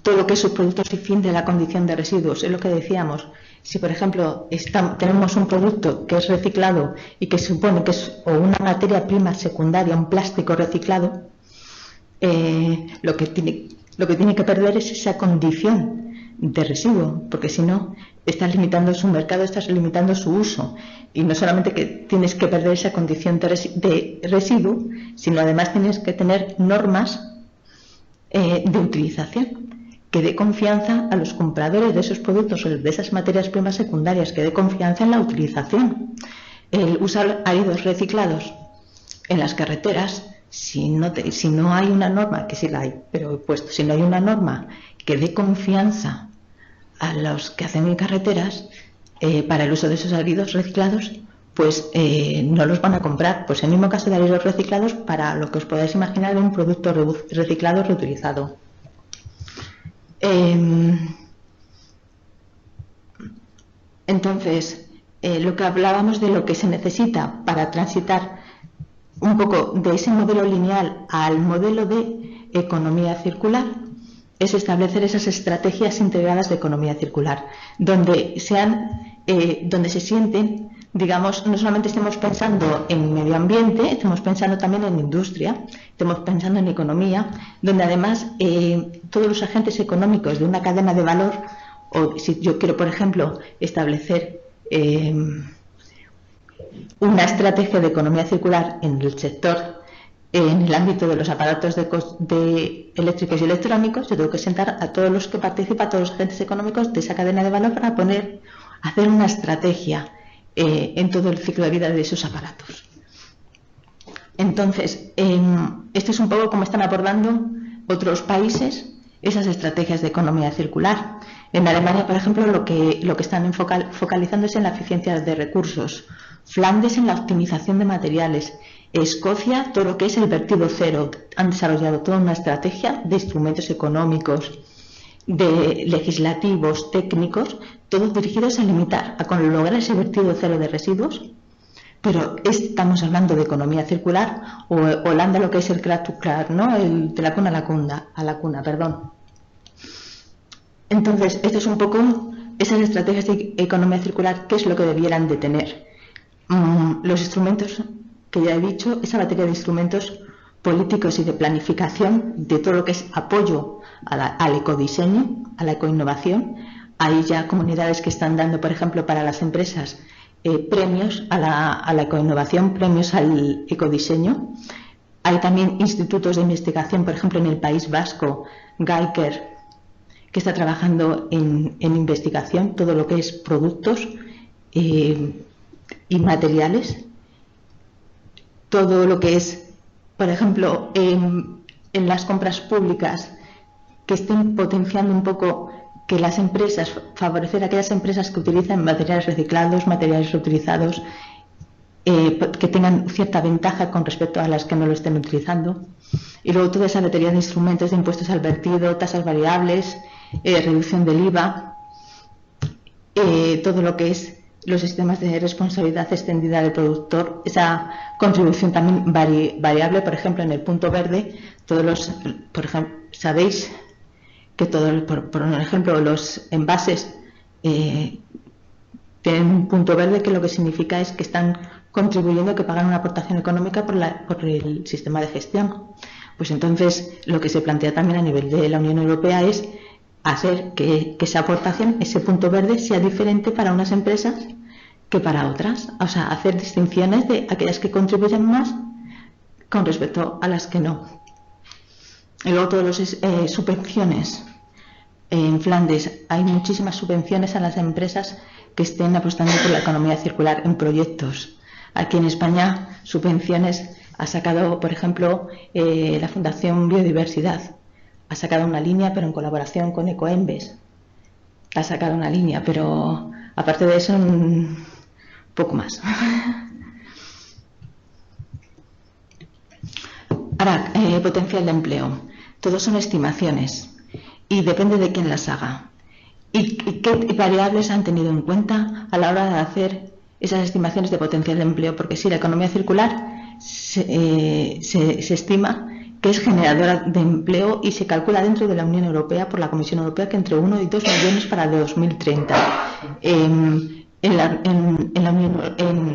Todo lo que es subproductos y fin de la condición de residuos, es lo que decíamos. Si, por ejemplo, tenemos un producto que es reciclado y que se supone que es o una materia prima secundaria, un plástico reciclado, lo que tiene que perder es esa condición de residuo, porque si no, estás limitando su mercado, estás limitando su uso. Y no solamente que tienes que perder esa condición de residuo, sino además tienes que tener normas de utilización que dé confianza a los compradores de esos productos o de esas materias primas secundarias, que dé confianza en la utilización. El usar áridos reciclados en las carreteras, si no hay una norma, que sí la hay, pero he puesto, si no hay una norma que dé confianza a los que hacen en carreteras para el uso de esos áridos reciclados, pues no los van a comprar. Pues el mismo caso de áridos reciclados, para lo que os podáis imaginar, de un producto reciclado reutilizado. Entonces, lo que hablábamos de lo que se necesita para transitar un poco de ese modelo lineal al modelo de economía circular es establecer esas estrategias integradas de economía circular, donde se sienten, digamos, no solamente estemos pensando en medio ambiente, estamos pensando también en industria, estamos pensando en economía, donde además todos los agentes económicos de una cadena de valor, o si yo quiero, por ejemplo, establecer una estrategia de economía circular en el sector, en el ámbito de los aparatos de eléctricos y electrónicos, yo tengo que sentar a todos los que participan, a todos los agentes económicos de esa cadena de valor, para hacer una estrategia en todo el ciclo de vida de esos aparatos. Entonces, esto es un poco como están abordando otros países esas estrategias de economía circular. En Alemania, por ejemplo, lo que están focalizando es en la eficiencia de recursos. Flandes en la optimización de materiales. Escocia, todo lo que es el vertido cero. Han desarrollado toda una estrategia de instrumentos económicos, de legislativos, técnicos, todos dirigidos a limitar, a lograr ese vertido cero de residuos. Pero estamos hablando de economía circular, o Holanda lo que es el cradle to cradle, ¿no? El de la cuna a la cuna, perdón. Entonces, esto es un poco esas estrategias de economía circular, qué es lo que debieran de tener. Los instrumentos que ya he dicho, esa batería de instrumentos políticos y de planificación de todo lo que es apoyo al ecodiseño, a la ecoinnovación. Hay ya comunidades que están dando, por ejemplo, para las empresas premios a la ecoinnovación, premios al ecodiseño. Hay también institutos de investigación, por ejemplo, en el País Vasco, Geiker, que está trabajando en investigación, todo lo que es productos y materiales. Todo lo que es, por ejemplo, en las compras públicas, que estén potenciando un poco que las empresas, favorecer a aquellas empresas que utilizan materiales reciclados, materiales reutilizados, que tengan cierta ventaja con respecto a las que no lo estén utilizando. Y luego toda esa batería de instrumentos de impuestos al vertido, tasas variables, reducción del IVA, todo lo que es los sistemas de responsabilidad extendida del productor, esa contribución también variable. Por ejemplo, en el punto verde, por ejemplo, sabéis que por ejemplo, los envases tienen un punto verde, que lo que significa es que están contribuyendo, que pagan una aportación económica por el sistema de gestión. Pues entonces, lo que se plantea también a nivel de la Unión Europea es hacer que esa aportación, ese punto verde, sea diferente para unas empresas que para otras. O sea, hacer distinciones de aquellas que contribuyen más con respecto a las que no. Y luego todas las subvenciones. En Flandes hay muchísimas subvenciones a las empresas que estén apostando por la economía circular en proyectos. Aquí en España, subvenciones ha sacado, por ejemplo, la Fundación Biodiversidad. Ha sacado una línea, pero en colaboración con Ecoembes. Ha sacado una línea, pero aparte de eso, poco más. Ahora, potencial de empleo. Todos son estimaciones y depende de quién las haga. ¿Y qué variables han tenido en cuenta a la hora de hacer esas estimaciones de potencial de empleo? Porque sí, la economía circular se estima que es generadora de empleo y se calcula dentro de la Unión Europea por la Comisión Europea que entre 1 y 2 millones para el 2030. En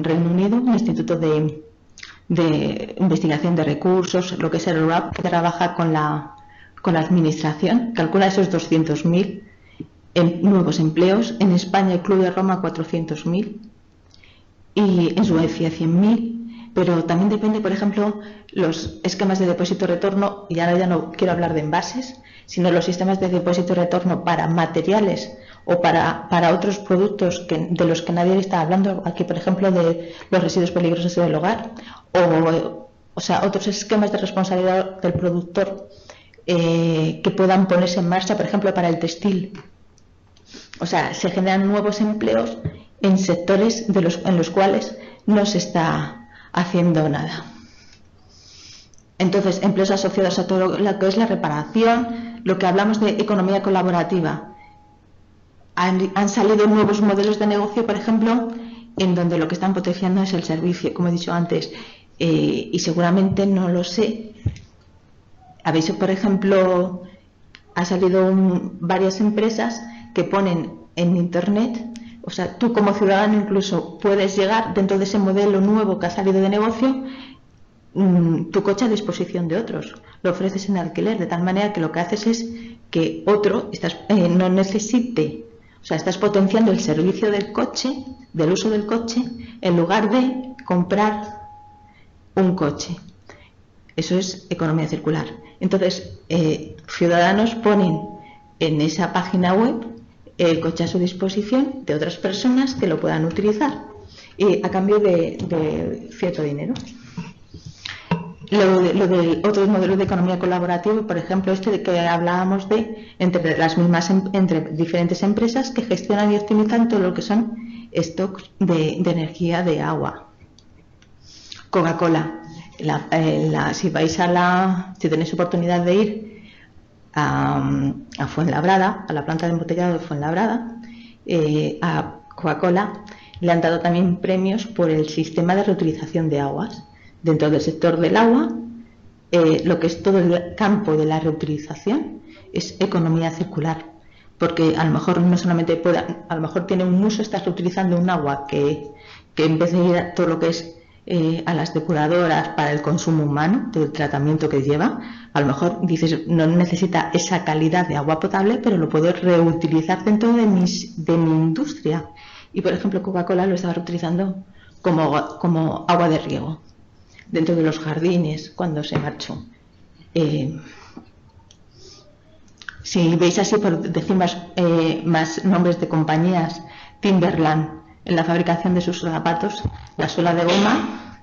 Reino Unido, un instituto de investigación de recursos, lo que es el RAP, que trabaja con la administración, calcula esos 200.000 nuevos empleos. En España, el Club de Roma, 400.000 y en Suecia 100.000. Pero también depende, por ejemplo, los esquemas de depósito-retorno, y ahora ya no quiero hablar de envases, sino los sistemas de depósito-retorno para materiales o para otros productos de los que nadie está hablando, aquí por ejemplo de los residuos peligrosos del hogar, o sea, otros esquemas de responsabilidad del productor que puedan ponerse en marcha, por ejemplo, para el textil. O sea, se generan nuevos empleos en sectores en los cuales no se está haciendo nada. Entonces, empleos asociados a todo lo que es la reparación, lo que hablamos de economía colaborativa. Han salido nuevos modelos de negocio, por ejemplo, en donde lo que están potenciando es el servicio, como he dicho antes, y seguramente no lo sé. Habéis, por ejemplo, ha salido varias empresas que ponen en Internet, o sea, tú como ciudadano incluso puedes llegar dentro de ese modelo nuevo que ha salido de negocio, tu coche a disposición de otros, lo ofreces en alquiler, de tal manera que lo que haces es que otro no necesite, o sea, estás potenciando el servicio del coche, del uso del coche, en lugar de comprar un coche. Eso es economía circular. Entonces, ciudadanos ponen en esa página web el coche a su disposición de otras personas que lo puedan utilizar a cambio de cierto dinero. Lo del otro modelo de economía colaborativa, por ejemplo, este de que hablábamos entre diferentes empresas que gestionan y optimizan todo lo que son stocks de energía de agua. Coca-Cola. Si tenéis oportunidad de ir a Fuenlabrada, a la planta de embotellado de Fuenlabrada, a Coca-Cola le han dado también premios por el sistema de reutilización de aguas. Dentro del sector del agua, lo que es todo el campo de la reutilización es economía circular, porque a lo mejor no solamente a lo mejor tiene un uso, estás reutilizando un agua que en vez de ir a todo lo que es a las depuradoras para el consumo humano, del tratamiento que lleva, a lo mejor dices no necesita esa calidad de agua potable, pero lo puedo reutilizar dentro de mi industria. Y por ejemplo Coca-Cola lo estaba reutilizando como agua de riego dentro de los jardines cuando se marchó. Si veis así, por decir más nombres de compañías, Timberland, en la fabricación de sus zapatos, la suela de goma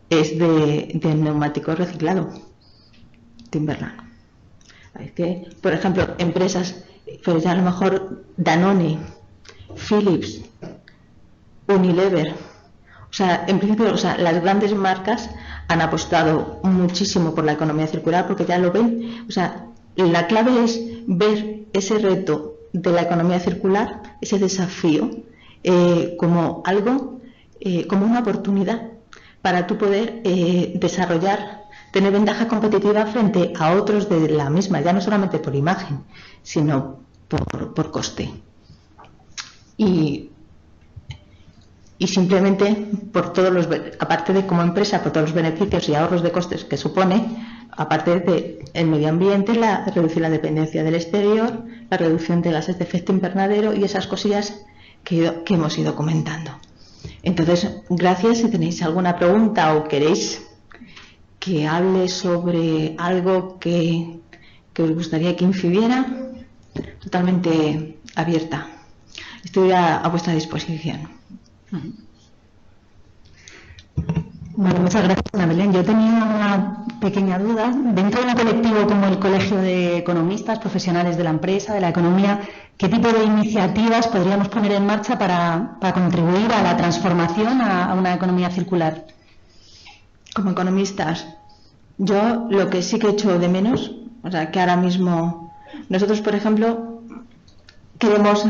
es de neumático reciclado. Timberland. Por ejemplo, empresas, pues ya a lo mejor Danone, Philips, Unilever. O sea, en principio, las grandes marcas han apostado muchísimo por la economía circular porque ya lo ven. O sea, la clave es ver ese reto de la economía circular, ese desafío, como algo, como una oportunidad para tú poder desarrollar, tener ventaja competitiva frente a otros de la misma, ya no solamente por imagen, sino por coste. Y simplemente por aparte de como empresa, por todos los beneficios y ahorros de costes que supone, aparte del medio ambiente, reducir la dependencia del exterior, la reducción de gases de efecto invernadero y esas cosillas que hemos ido comentando. Entonces, gracias. Si tenéis alguna pregunta o queréis que hable sobre algo que os gustaría que incidiera, totalmente abierta. Estoy a vuestra disposición.
Bueno, muchas gracias, Ana Belén. Yo tenía una pequeña duda. Dentro de un colectivo como el Colegio de Economistas, profesionales de la empresa, de la economía, ¿qué tipo de iniciativas podríamos poner en marcha para contribuir a la transformación a una economía circular?
Como economistas, yo lo que sí que echo de menos, o sea, que ahora mismo nosotros, por ejemplo, queremos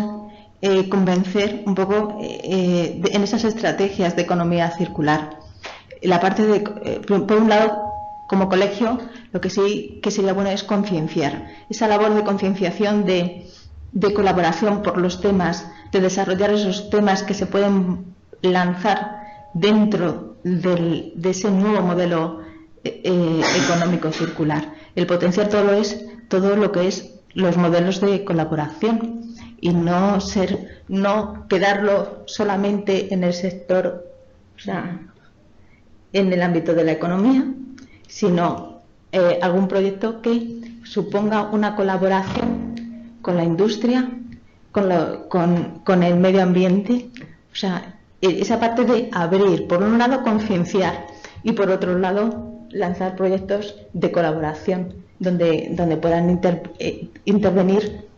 convencer un poco en esas estrategias de economía circular. La parte de, por un lado, como colegio, lo que sí que sería bueno es concienciar. Esa labor de concienciación, de colaboración por los temas, de desarrollar esos temas que se pueden lanzar dentro de ese nuevo modelo económico circular. El potenciar todo lo que es los modelos de colaboración y no quedarlo solamente en el sector, o sea, en el ámbito de la economía, sino algún proyecto que suponga una colaboración con la industria, con el medio ambiente. O sea, esa parte de abrir, por un lado concienciar y por otro lado lanzar proyectos de colaboración donde puedan intervenir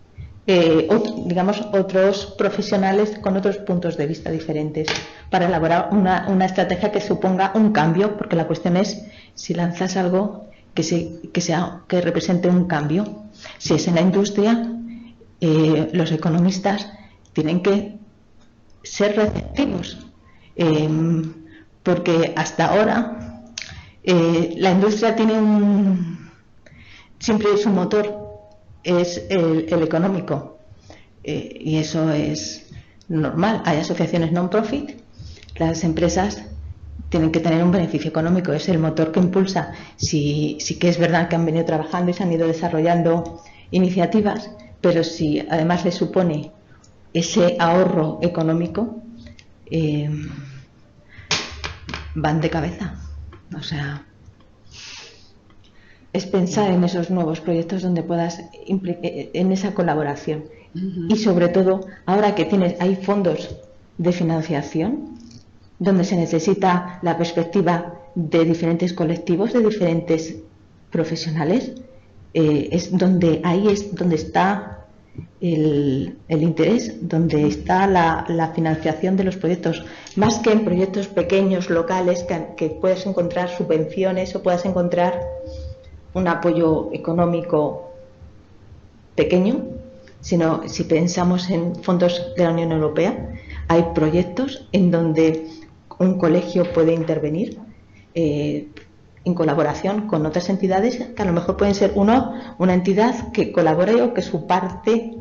digamos otros profesionales con otros puntos de vista diferentes para elaborar una estrategia que suponga un cambio, porque la cuestión es si lanzas algo que represente un cambio. Si es en la industria, los economistas tienen que ser receptivos, porque hasta ahora la industria tiene siempre su motor es el económico, y eso es normal. Hay asociaciones non-profit, las empresas tienen que tener un beneficio económico, es el motor que impulsa. Sí que es verdad que han venido trabajando y se han ido desarrollando iniciativas, pero si además les supone ese ahorro económico, van de cabeza. O sea, es pensar en esos nuevos proyectos donde puedas en esa colaboración. Y sobre todo, ahora que hay fondos de financiación donde se necesita la perspectiva de diferentes colectivos, de diferentes profesionales, ahí es donde está el interés, donde está la financiación de los proyectos, más que en proyectos pequeños, locales, que puedes encontrar subvenciones o puedas encontrar un apoyo económico pequeño, sino si pensamos en fondos de la Unión Europea, hay proyectos en donde un colegio puede intervenir en colaboración con otras entidades que a lo mejor pueden ser una entidad que colabore o que su parte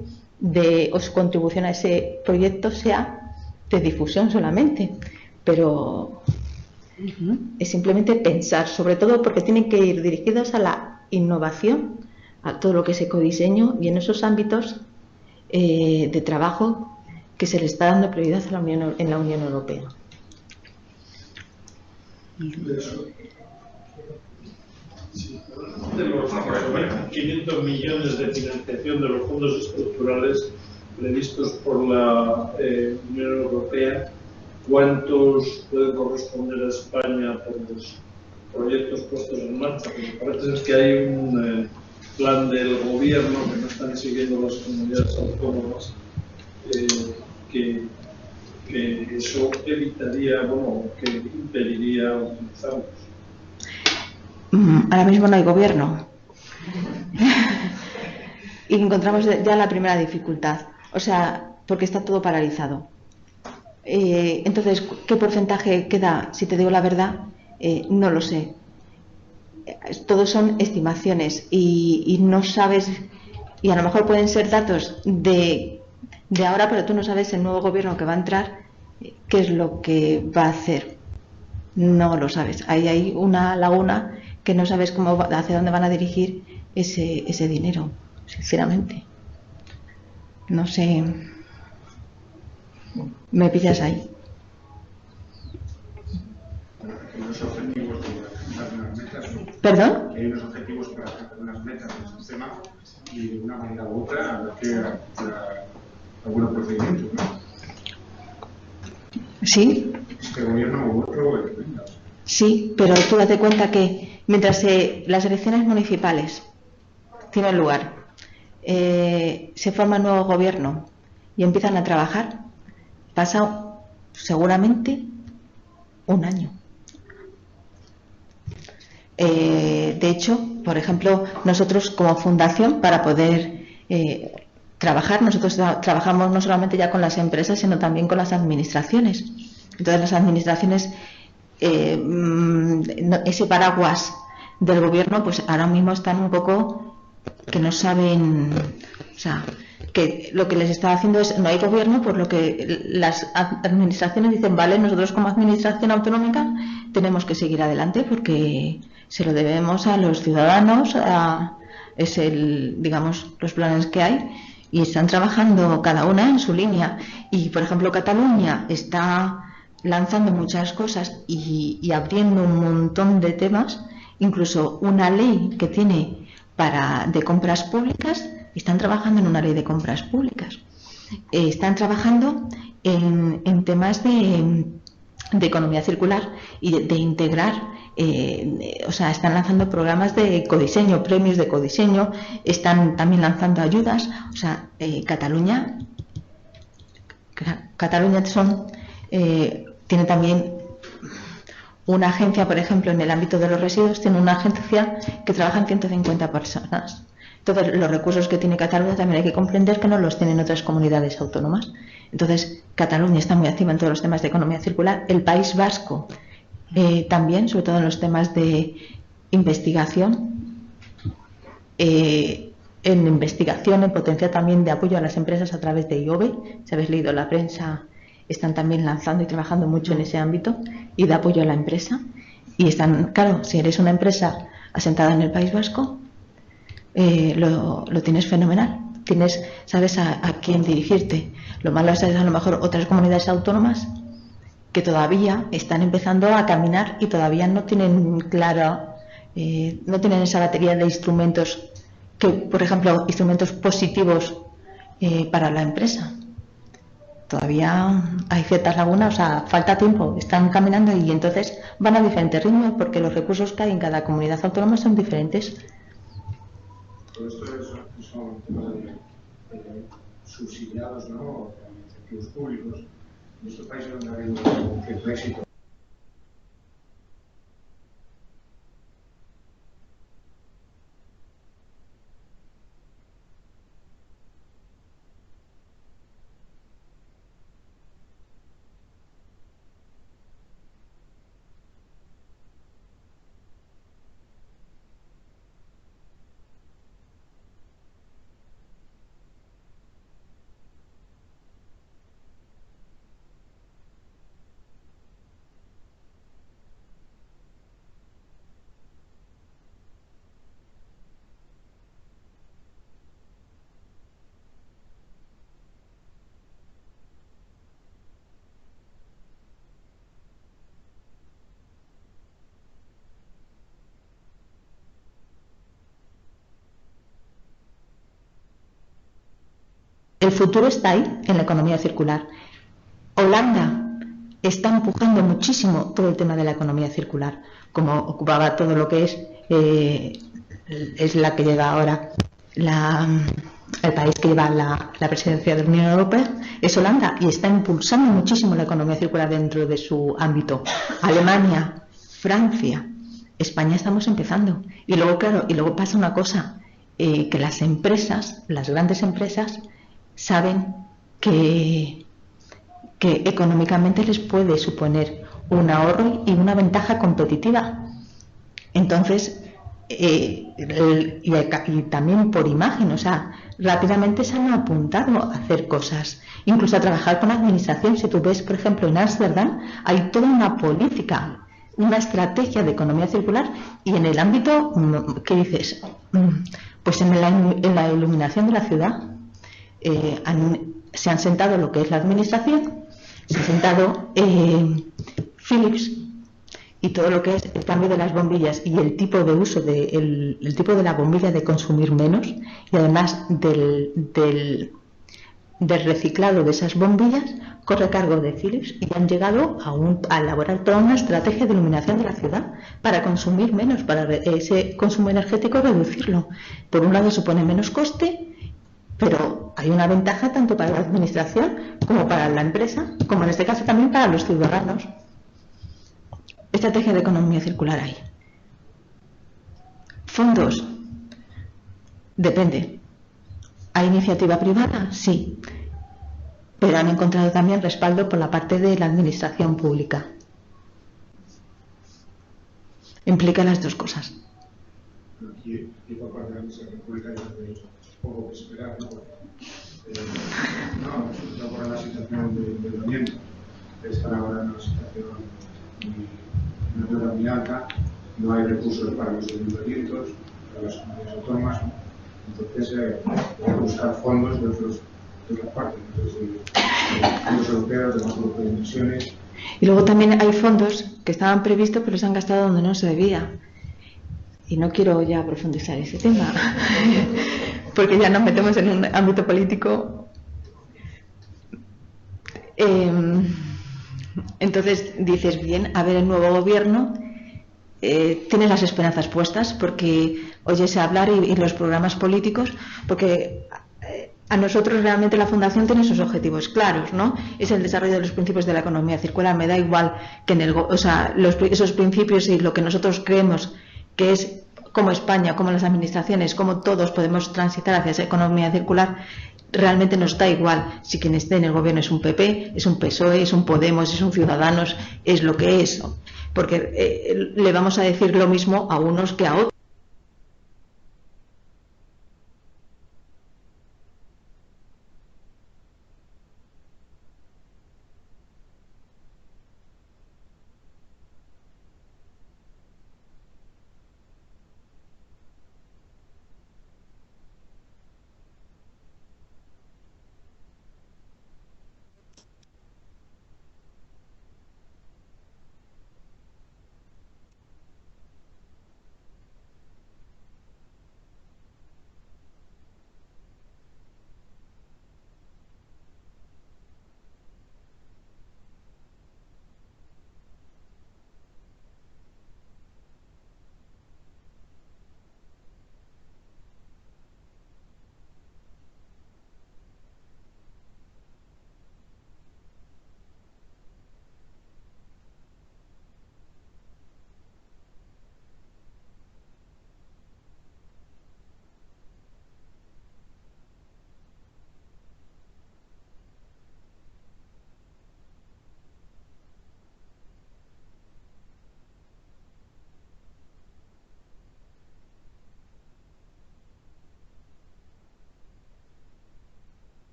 o su contribución a ese proyecto sea de difusión solamente, pero es simplemente pensar, sobre todo porque tienen que ir dirigidos a la innovación, a todo lo que es ecodiseño y en esos ámbitos de trabajo que se le está dando prioridad a en la Unión Europea.
500 millones de financiación de los fondos estructurales previstos por la Unión Europea, ¿cuántos pueden corresponder a España por los proyectos puestos en marcha? Porque parece que hay un plan del gobierno que no están siguiendo las comunidades autónomas, que eso evitaría, que impediría utilizarlos.
Ahora mismo no hay gobierno y encontramos ya la primera dificultad, o sea, porque está todo paralizado. Entonces, ¿qué porcentaje queda? Si te digo la verdad, no lo sé. Todos son estimaciones y no sabes, y a lo mejor pueden ser datos de ahora, pero tú no sabes el nuevo gobierno que va a entrar qué es lo que va a hacer. No lo sabes. Ahí hay una laguna que no sabes hacia dónde van a dirigir ese dinero, sinceramente. No sé. Me pillas ahí. ¿Perdón?
Hay unos objetivos para hacer unas metas del sistema y de una manera u otra habrá que hacer algunos procedimientos, ¿no?
Sí.
Este gobierno u otro,
Sí, pero tú date cuenta que mientras las elecciones municipales tienen lugar, se forma un nuevo gobierno y empiezan a trabajar, pasa seguramente un año. De hecho, por ejemplo, nosotros como fundación, para poder trabajar, nosotros trabajamos no solamente ya con las empresas, sino también con las administraciones. Entonces, las administraciones, ese paraguas del gobierno, pues ahora mismo están un poco que no saben, o sea, que lo que les está haciendo es, no hay gobierno, por lo que las administraciones dicen, vale, nosotros como administración autonómica tenemos que seguir adelante porque se lo debemos a los ciudadanos, digamos, los planes que hay, y están trabajando cada una en su línea. Y, por ejemplo, Cataluña está lanzando muchas cosas y abriendo un montón de temas, incluso una ley que tiene de compras públicas. Están trabajando en una ley de compras públicas. Están trabajando en temas de economía circular y de integrar. O sea, están lanzando programas de ecodiseño, premios de ecodiseño, están también lanzando ayudas. O sea, Cataluña tiene también una agencia, por ejemplo, en el ámbito de los residuos, tiene una agencia que trabaja en 150 personas. Entonces, los recursos que tiene Cataluña también hay que comprender que no los tienen otras comunidades autónomas. Entonces, Cataluña está muy activa en todos los temas de economía circular. El País Vasco también, sobre todo en los temas de investigación, en potencia también de apoyo a las empresas a través de IOBE. Si habéis leído la prensa, están también lanzando y trabajando mucho en ese ámbito y de apoyo a la empresa. Y están, claro, si eres una empresa asentada en el País Vasco, lo tienes fenomenal. Sabes a quién dirigirte. Lo malo es a lo mejor otras comunidades autónomas que todavía están empezando a caminar y todavía no tienen claro, no tienen esa batería de instrumentos que, por ejemplo, instrumentos positivos para la empresa. Todavía hay ciertas lagunas, o sea, falta tiempo, están caminando y entonces van a diferentes ritmos porque los recursos que hay en cada comunidad autónoma son diferentes.
Todo esto son temas subsidiados, ¿no? Incentivos públicos. En estos países donde ha habido un cierto éxito.
El futuro está ahí, en la economía circular. Holanda está empujando muchísimo todo el tema de la economía circular, como ocupaba todo lo que es la que lleva ahora el país que lleva la presidencia de la Unión Europea, es Holanda, y está impulsando muchísimo la economía circular dentro de su ámbito. Alemania, Francia, España estamos empezando. Y luego, claro, pasa una cosa, que las empresas, las grandes empresas, saben que económicamente les puede suponer un ahorro y una ventaja competitiva. Entonces, y también por imagen, o sea, rápidamente se han apuntado a hacer cosas, incluso a trabajar con la administración. Si tú ves, por ejemplo, en Ámsterdam hay toda una política, una estrategia de economía circular, y en el ámbito, ¿qué dices? Pues en la iluminación de la ciudad se han sentado lo que es la administración, se ha sentado Philips y todo lo que es el cambio de las bombillas y el tipo de uso el tipo de la bombilla, de consumir menos, y además del del reciclado de esas bombillas corre a cargo de Philips y han llegado a elaborar toda una estrategia de iluminación de la ciudad para consumir menos, para ese consumo energético reducirlo. Por un lado supone menos coste, pero hay una ventaja tanto para la administración como para la empresa, como en este caso también para los ciudadanos. Estrategia de economía circular hay. Fondos. Depende. ¿Hay iniciativa privada? Sí. Pero han encontrado también respaldo por la parte de la administración pública. Implica las dos cosas.
Aquí por parte de la administración pública hay poco que esperar, ¿no? No por la situación de endeudamiento, están ahora en una situación una deuda muy alta, no hay recursos para los ayuntamientos, para las comunidades autónomas, ¿no? Entonces hay que buscar fondos de otras partes, de fondos europeos, de fondos de inversiones.
Y luego también hay fondos que estaban previstos pero se han gastado donde no se debía. Y no quiero ya profundizar ese tema, porque ya nos metemos en un ámbito político. Entonces dices, bien, a ver, el nuevo gobierno tienes las esperanzas puestas porque oyes hablar y los programas políticos, porque a nosotros realmente la Fundación tiene sus objetivos claros, ¿no? Es el desarrollo de los principios de la economía circular. Me da igual que esos principios y lo que nosotros creemos que es como España, como las administraciones, como todos podemos transitar hacia esa economía circular. Realmente nos da igual si quien esté en el gobierno es un PP, es un PSOE, es un Podemos, es un Ciudadanos, es lo que es, porque le vamos a decir lo mismo a unos que a otros.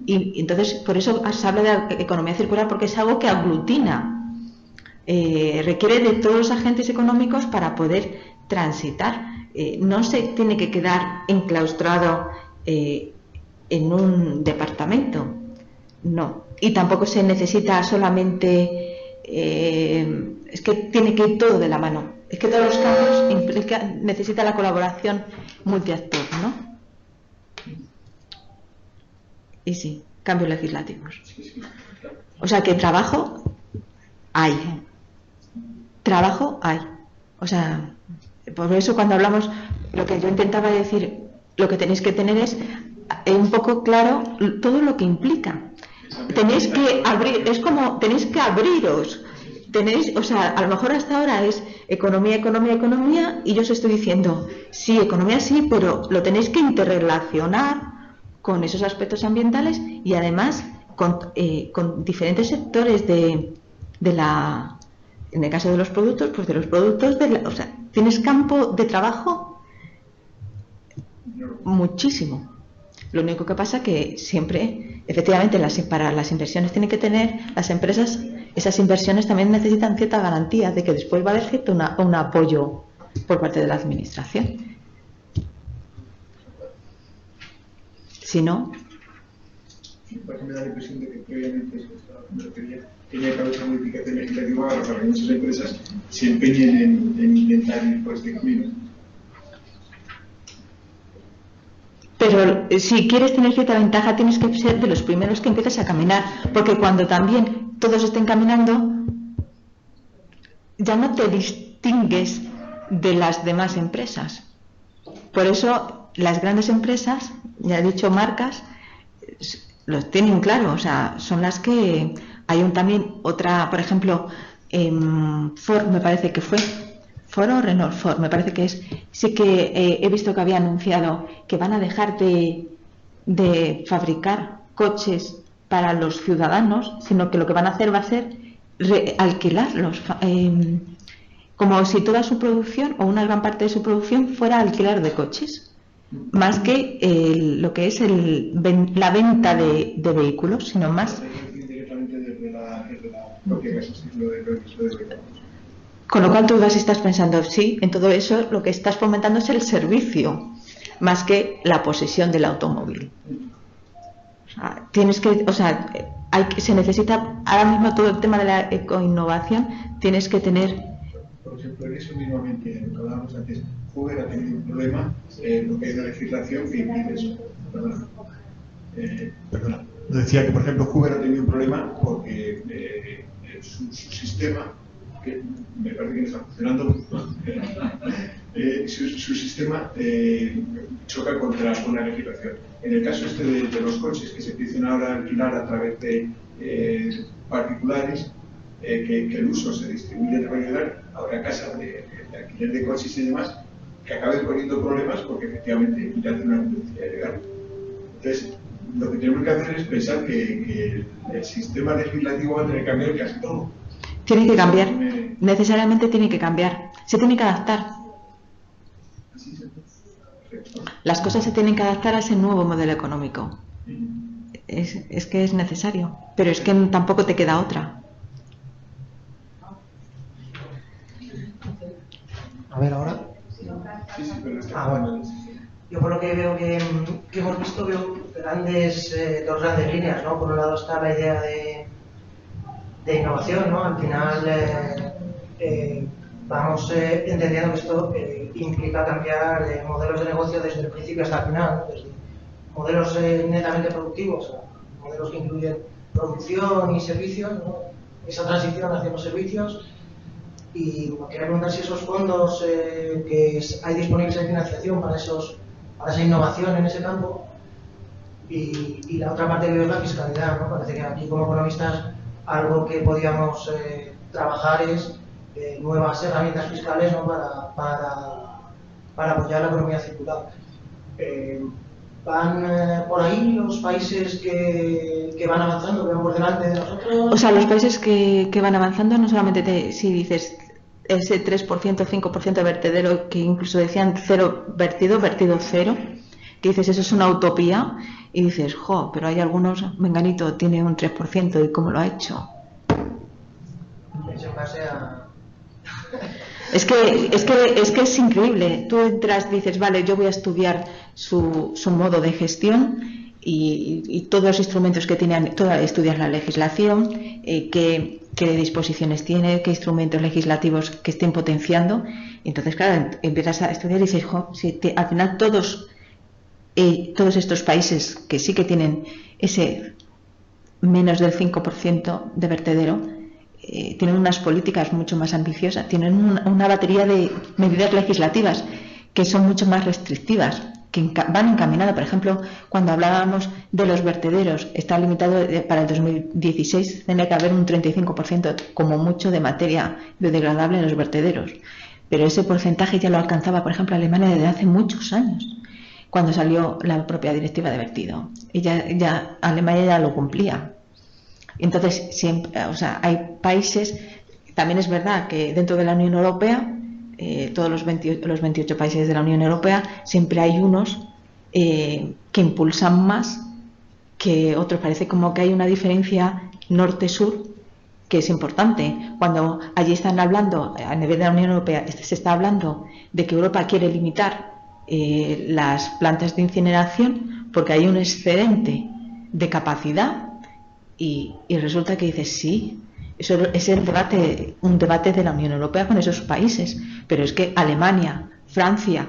Y entonces por eso se habla de economía circular, porque es algo que aglutina, requiere de todos los agentes económicos para poder transitar. No se tiene que quedar enclaustrado en un departamento, no, y tampoco se necesita solamente, es que tiene que ir todo de la mano, es que todos los cambios necesita la colaboración multiactor, ¿no? Y sí, cambios legislativos. O sea que trabajo hay. Trabajo hay. O sea, por eso cuando hablamos, lo que yo intentaba decir, lo que tenéis que tener es un poco claro todo lo que implica. Tenéis que abrir, es como, tenéis que abriros. Tenéis, o sea, a lo mejor hasta ahora es economía, economía, economía, y yo os estoy diciendo, sí, economía sí, pero lo tenéis que interrelacionar con esos aspectos ambientales y además con diferentes sectores de la, en el caso de los productos, pues de los productos, o sea, tienes campo de trabajo muchísimo. Lo único que pasa que siempre, efectivamente, para las inversiones tienen que tener las empresas, esas inversiones también necesitan cierta garantía de que después va a haber cierto un apoyo por parte de la administración. Si no...
Sí, me da la impresión de que previamente tenía que haber una modificación legislativa para que muchas empresas se empeñen en intentar ir por este camino.
Pero si quieres tener cierta ventaja tienes que ser de los primeros que empieces a caminar, porque cuando también todos estén caminando ya no te distingues de las demás empresas. Por eso las grandes empresas, ya he dicho marcas, los tienen claro, o sea, son las que hay también otra, por ejemplo, Ford me parece que fue, Ford o Renault, Ford me parece que es, sí que he visto que había anunciado que van a dejar de fabricar coches para los ciudadanos, sino que lo que van a hacer va a ser alquilarlos, como si toda su producción o una gran parte de su producción fuera alquilar de coches, más que lo que es la venta de vehículos, sino más. Con lo cual tú estás pensando, sí, en todo eso lo que estás fomentando es el servicio, más que la posesión del automóvil. Se necesita, ahora mismo todo el tema de la ecoinnovación, tienes que tener...
Por ejemplo, en eso mismamente, lo que hablábamos antes, Uber ha tenido un problema porque hay una legislación que impide eso. Perdona. Decía que, por ejemplo, Uber ha tenido un problema porque su sistema, que me parece que no está funcionando, su sistema choca contra una legislación. En el caso de los coches que se empiezan ahora a alquilar a través de particulares, que el uso se distribuye de manera, habrá casas de alquiler de coches y demás que acaben poniendo problemas porque efectivamente ya hace una publicidad ilegal. Entonces, lo que tenemos que hacer es pensar que el sistema legislativo va a tener que cambiar casi todo.
Tiene que cambiar, necesariamente tiene que cambiar, se tiene que adaptar. Las cosas se tienen que adaptar a ese nuevo modelo económico. Es que es necesario, pero es que tampoco te queda otra.
A ver, ahora. Bueno. Yo por lo que veo que hemos visto, veo dos grandes líneas, ¿no? Por un lado está la idea de innovación, ¿no? Al final vamos entendiendo que esto implica cambiar modelos de negocio desde el principio hasta el final, ¿no? Desde modelos netamente productivos, modelos que incluyen producción y servicios, ¿no? Esa transición hacia los servicios. Y quería preguntar si esos fondos que hay disponibles de financiación para esa innovación en ese campo y la otra parte que veo es la fiscalidad, ¿no? Parece que aquí como economistas algo que podíamos trabajar es nuevas herramientas fiscales, ¿no? para apoyar la economía circular. ¿Van por ahí los países que van avanzando, que van por delante de nosotros?
O sea, los países que van avanzando, no solamente si dices ese 3%, 5% de vertedero, que incluso decían cero vertido cero, que dices eso es una utopía, y dices, pero hay algunos, Menganito tiene un 3%, ¿y cómo lo ha hecho? Es que es increíble. Tú entras, dices, vale, yo voy a estudiar su modo de gestión y todos los instrumentos que tienen, estudias la legislación, qué disposiciones tiene, qué instrumentos legislativos que estén potenciando. Y entonces, claro, empiezas a estudiar y dices, si al final todos estos países que sí que tienen ese menos del 5% de vertedero, tienen unas políticas mucho más ambiciosas, tienen una batería de medidas legislativas que son mucho más restrictivas, que van encaminadas. Por ejemplo, cuando hablábamos de los vertederos, está limitado para el 2016, tiene que haber un 35% como mucho de materia biodegradable en los vertederos, pero ese porcentaje ya lo alcanzaba, por ejemplo, Alemania desde hace muchos años. cuando salió la propia directiva de vertido. Y ya Alemania ya lo cumplía. Entonces, siempre, o sea, hay países, también es verdad que dentro de la Unión Europea, todos los 28 países de la Unión Europea, siempre hay unos que impulsan más que otros. Parece como que hay una diferencia norte-sur que es importante. Cuando allí están hablando, a nivel de la Unión Europea, se está hablando de que Europa quiere limitar las plantas de incineración porque hay un excedente de capacidad y resulta que dices, sí, eso es un debate de la Unión Europea con esos países, pero es que Alemania, Francia,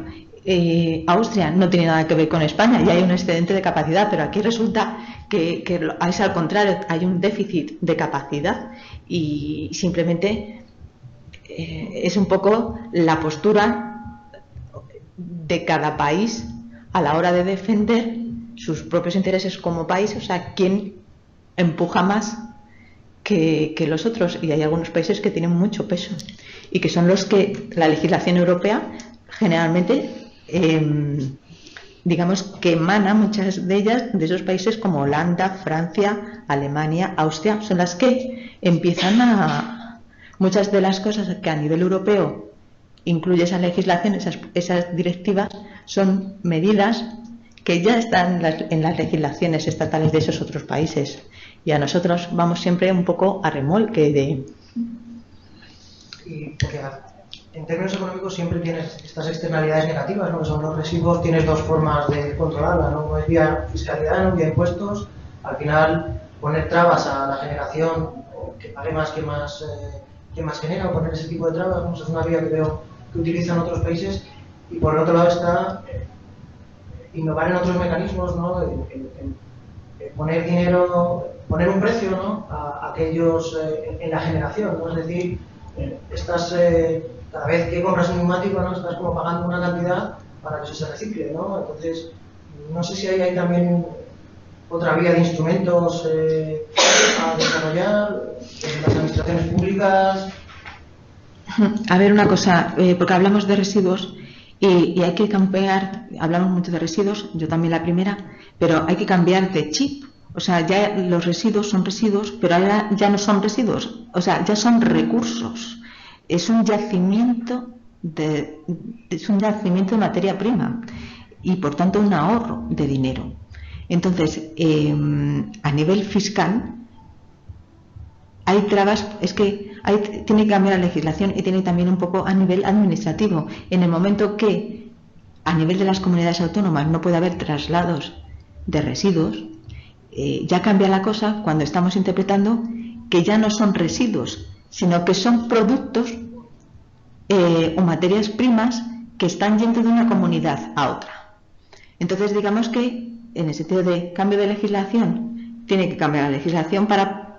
Austria no tiene nada que ver con España y hay un excedente de capacidad, pero aquí resulta que es al contrario, hay un déficit de capacidad y simplemente es un poco la postura de cada país a la hora de defender sus propios intereses como país, o sea, quién empuja más que los otros, y hay algunos países que tienen mucho peso y que son los que la legislación europea generalmente digamos que emana, muchas de ellas de esos países como Holanda, Francia, Alemania, Austria, son las que empiezan muchas de las cosas que a nivel europeo incluye esa legislación, esas directivas, son medidas que ya están en las legislaciones estatales de esos otros países, y a nosotros vamos siempre un poco a remolque de...
Y porque en términos económicos siempre tienes estas externalidades negativas, ¿no? Que son los residuos, tienes dos formas de controlarlas, ¿no? Uno es vía fiscalidad, ¿no? Vía impuestos. Al final, poner trabas a la generación, que pague más que más genera, o poner ese tipo de trabas, ¿no? Esa es una vía que veo que utilizan otros países. Y por el otro lado está innovar en otros mecanismos, ¿no? En poner dinero, poner un precio, ¿no? A aquellos en la generación, ¿no? Es decir, estás cada vez que compras un neumático, ¿no? Estás como pagando una cantidad para que eso se recicle, ¿no? Entonces, no sé si hay también otra vía de instrumentos a desarrollar en las administraciones públicas.
A ver, una cosa, porque hablamos de residuos y hay que cambiar, hablamos mucho de residuos, yo también la primera, pero hay que cambiar de chip. O sea, ya los residuos son residuos, pero ahora ya no son residuos, o sea, ya son recursos. Es un yacimiento de materia prima y, por tanto, un ahorro de dinero. Entonces, a nivel fiscal, hay trabas, es que tiene que cambiar la legislación y tiene también un poco a nivel administrativo. En el momento que a nivel de las comunidades autónomas no puede haber traslados de residuos, ya cambia la cosa cuando estamos interpretando que ya no son residuos, sino que son productos o materias primas que están yendo de una comunidad a otra. Entonces, digamos que en el sentido de cambio de legislación, tiene que cambiar la legislación para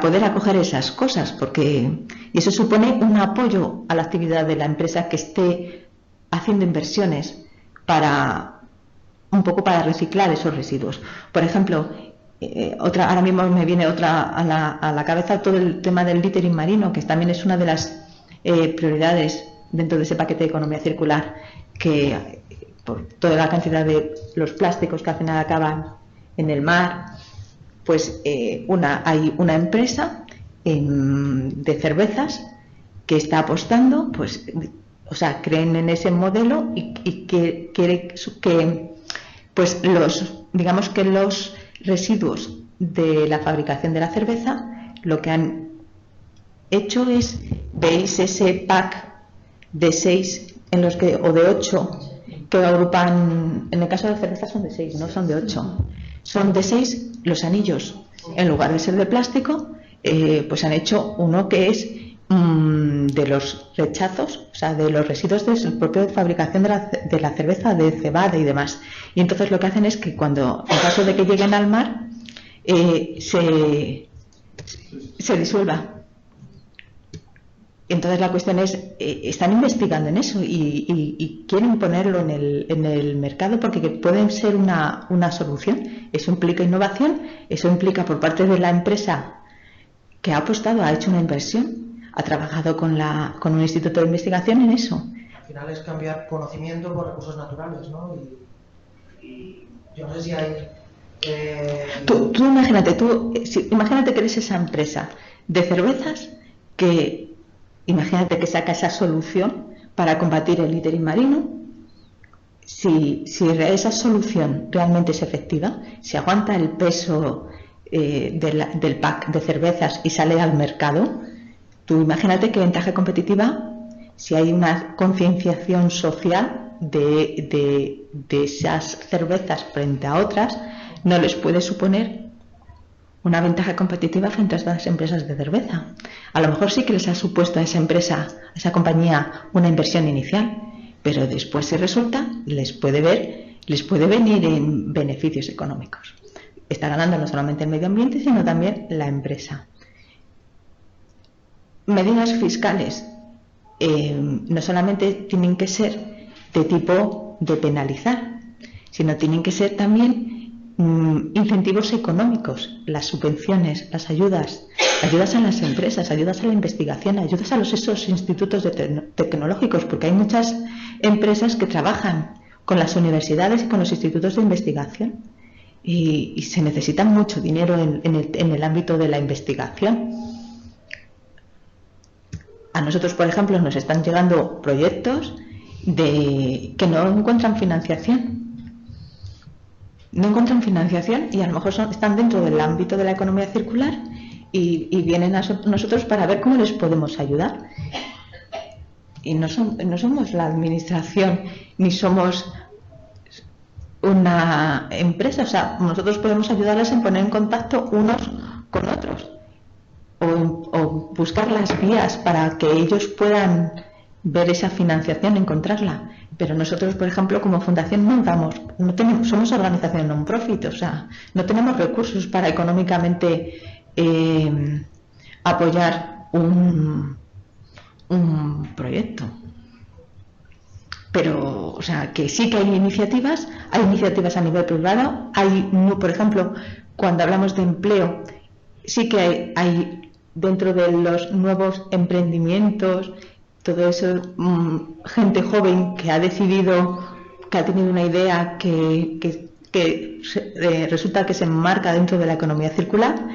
poder acoger esas cosas, y eso supone un apoyo a la actividad de la empresa que esté haciendo inversiones un poco para reciclar esos residuos. Por ejemplo, ahora mismo me viene otra a la cabeza, todo el tema del littering marino, que también es una de las prioridades dentro de ese paquete de economía circular, que por toda la cantidad de los plásticos que al final acaban en el mar, pues hay una empresa de cervezas que está apostando, pues, o sea, creen en ese modelo y que quiere que pues digamos que los residuos de la fabricación de la cerveza, lo que han hecho es, veis ese pack de 6 o de 8 que agrupan, en el caso de la cerveza son de 6, no son de 8, son de 6 los anillos, en lugar de ser de plástico, pues han hecho uno que es de los rechazos, o sea, de los residuos de la propia fabricación de la cerveza, de cebada y demás. Y entonces lo que hacen es que cuando, en caso de que lleguen al mar, se disuelva. Entonces la cuestión es, están investigando en eso y quieren ponerlo en el mercado porque pueden ser una solución. Eso implica innovación, eso implica por parte de la empresa que ha apostado, ha hecho una inversión, ha trabajado con un instituto de investigación en eso,
final es cambiar conocimiento por recursos naturales, ¿no? Y yo no sé si hay...
Tú imagínate, imagínate que eres esa empresa de cervezas que, imagínate que saca esa solución para combatir el littering marino. Si esa solución realmente es efectiva, si aguanta el peso del pack de cervezas y sale al mercado, tú imagínate qué ventaja competitiva si hay una concienciación social de esas cervezas frente a otras, no les puede suponer una ventaja competitiva frente a estas empresas de cerveza. A lo mejor sí que les ha supuesto a esa empresa, a esa compañía, una inversión inicial, pero después, si resulta, les puede venir en beneficios económicos. Está ganando no solamente el medio ambiente, sino también la empresa. Medidas fiscales no solamente tienen que ser de tipo de penalizar, sino tienen que ser también incentivos económicos, las subvenciones, las ayudas a las empresas, ayudas a la investigación, ayudas a esos institutos tecnológicos, porque hay muchas empresas que trabajan con las universidades y con los institutos de investigación y se necesita mucho dinero en el ámbito de la investigación. A nosotros, por ejemplo, nos están llegando proyectos que no encuentran financiación. No encuentran financiación y a lo mejor están dentro del ámbito de la economía circular y vienen a nosotros para ver cómo les podemos ayudar. Y no somos la administración ni somos una empresa, o sea, nosotros podemos ayudarles en poner en contacto unos con otros o buscar las vías para que ellos puedan ver esa financiación, encontrarla. Pero nosotros, por ejemplo, como fundación somos organización non-profit, o sea, no tenemos recursos para económicamente apoyar un proyecto. Pero, o sea, que sí que hay iniciativas a nivel privado, por ejemplo, cuando hablamos de empleo, sí que hay dentro de los nuevos emprendimientos, todo eso, gente joven que ha decidido, que ha tenido una idea que resulta que se enmarca dentro de la economía circular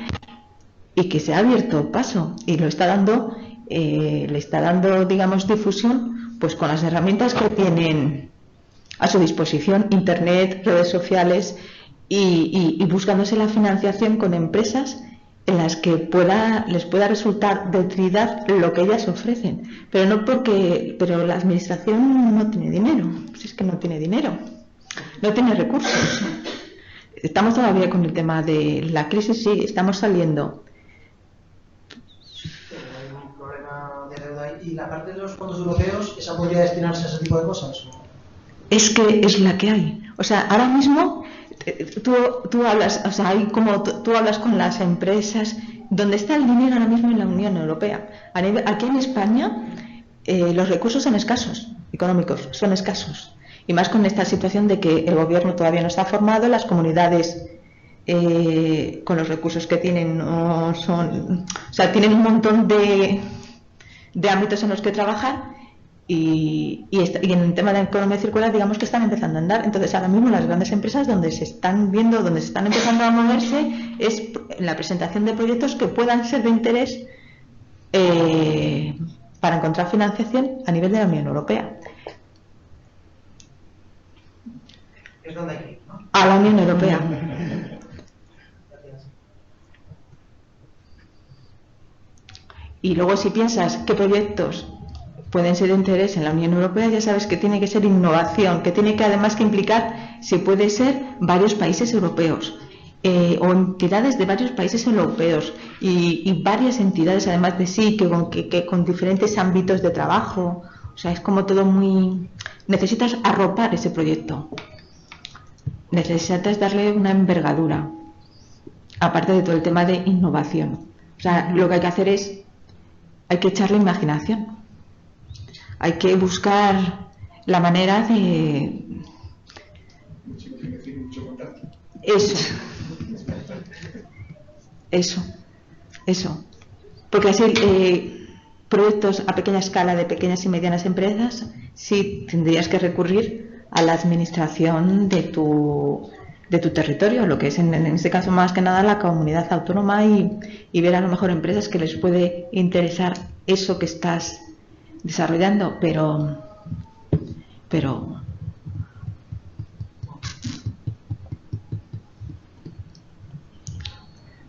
y que se ha abierto paso y le está dando, digamos, difusión, pues con las herramientas que tienen a su disposición, internet, redes sociales y buscándose la financiación con empresas en las que les pueda resultar de utilidad lo que ellas ofrecen, pero la administración no tiene dinero, si es que no tiene dinero, no tiene recursos. Estamos todavía con el tema de la crisis, sí, estamos saliendo.
Hay un problema de deuda ahí. ¿Y la parte de los fondos europeos, esa podría destinarse a ese tipo de cosas?
Es que es la que hay. O sea, ahora mismo tú hablas, o sea, tú hablas con las empresas, donde está el dinero ahora mismo en la Unión Europea. Aquí en España los recursos son escasos, económicos, son escasos. Y más con esta situación de que el gobierno todavía no está formado, las comunidades con los recursos que tienen no son, o sea, tienen un montón de ámbitos en los que trabajar. Y en el tema de la economía circular, digamos que están empezando a andar. Entonces, ahora mismo las grandes empresas donde se están empezando a moverse es en la presentación de proyectos que puedan ser de interés para encontrar financiación a nivel de la Unión Europea.
Es donde hay que ir, ¿no?
A la Unión Europea. Y luego, si piensas qué proyectos pueden ser de interés en la Unión Europea, ya sabes que tiene que ser innovación, que tiene que además que implicar, si puede ser, varios países europeos o entidades de varios países europeos y varias entidades además de sí, que con diferentes ámbitos de trabajo. O sea, es como todo muy... Necesitas arropar ese proyecto, necesitas darle una envergadura, aparte de todo el tema de innovación. O sea, lo que hay que hacer hay que echarle imaginación. Hay que buscar la manera de... Eso. Porque así proyectos a pequeña escala de pequeñas y medianas empresas sí tendrías que recurrir a la administración de tu territorio, lo que es en este caso más que nada la comunidad autónoma, y ver a lo mejor empresas que les puede interesar eso que estás desarrollando, pero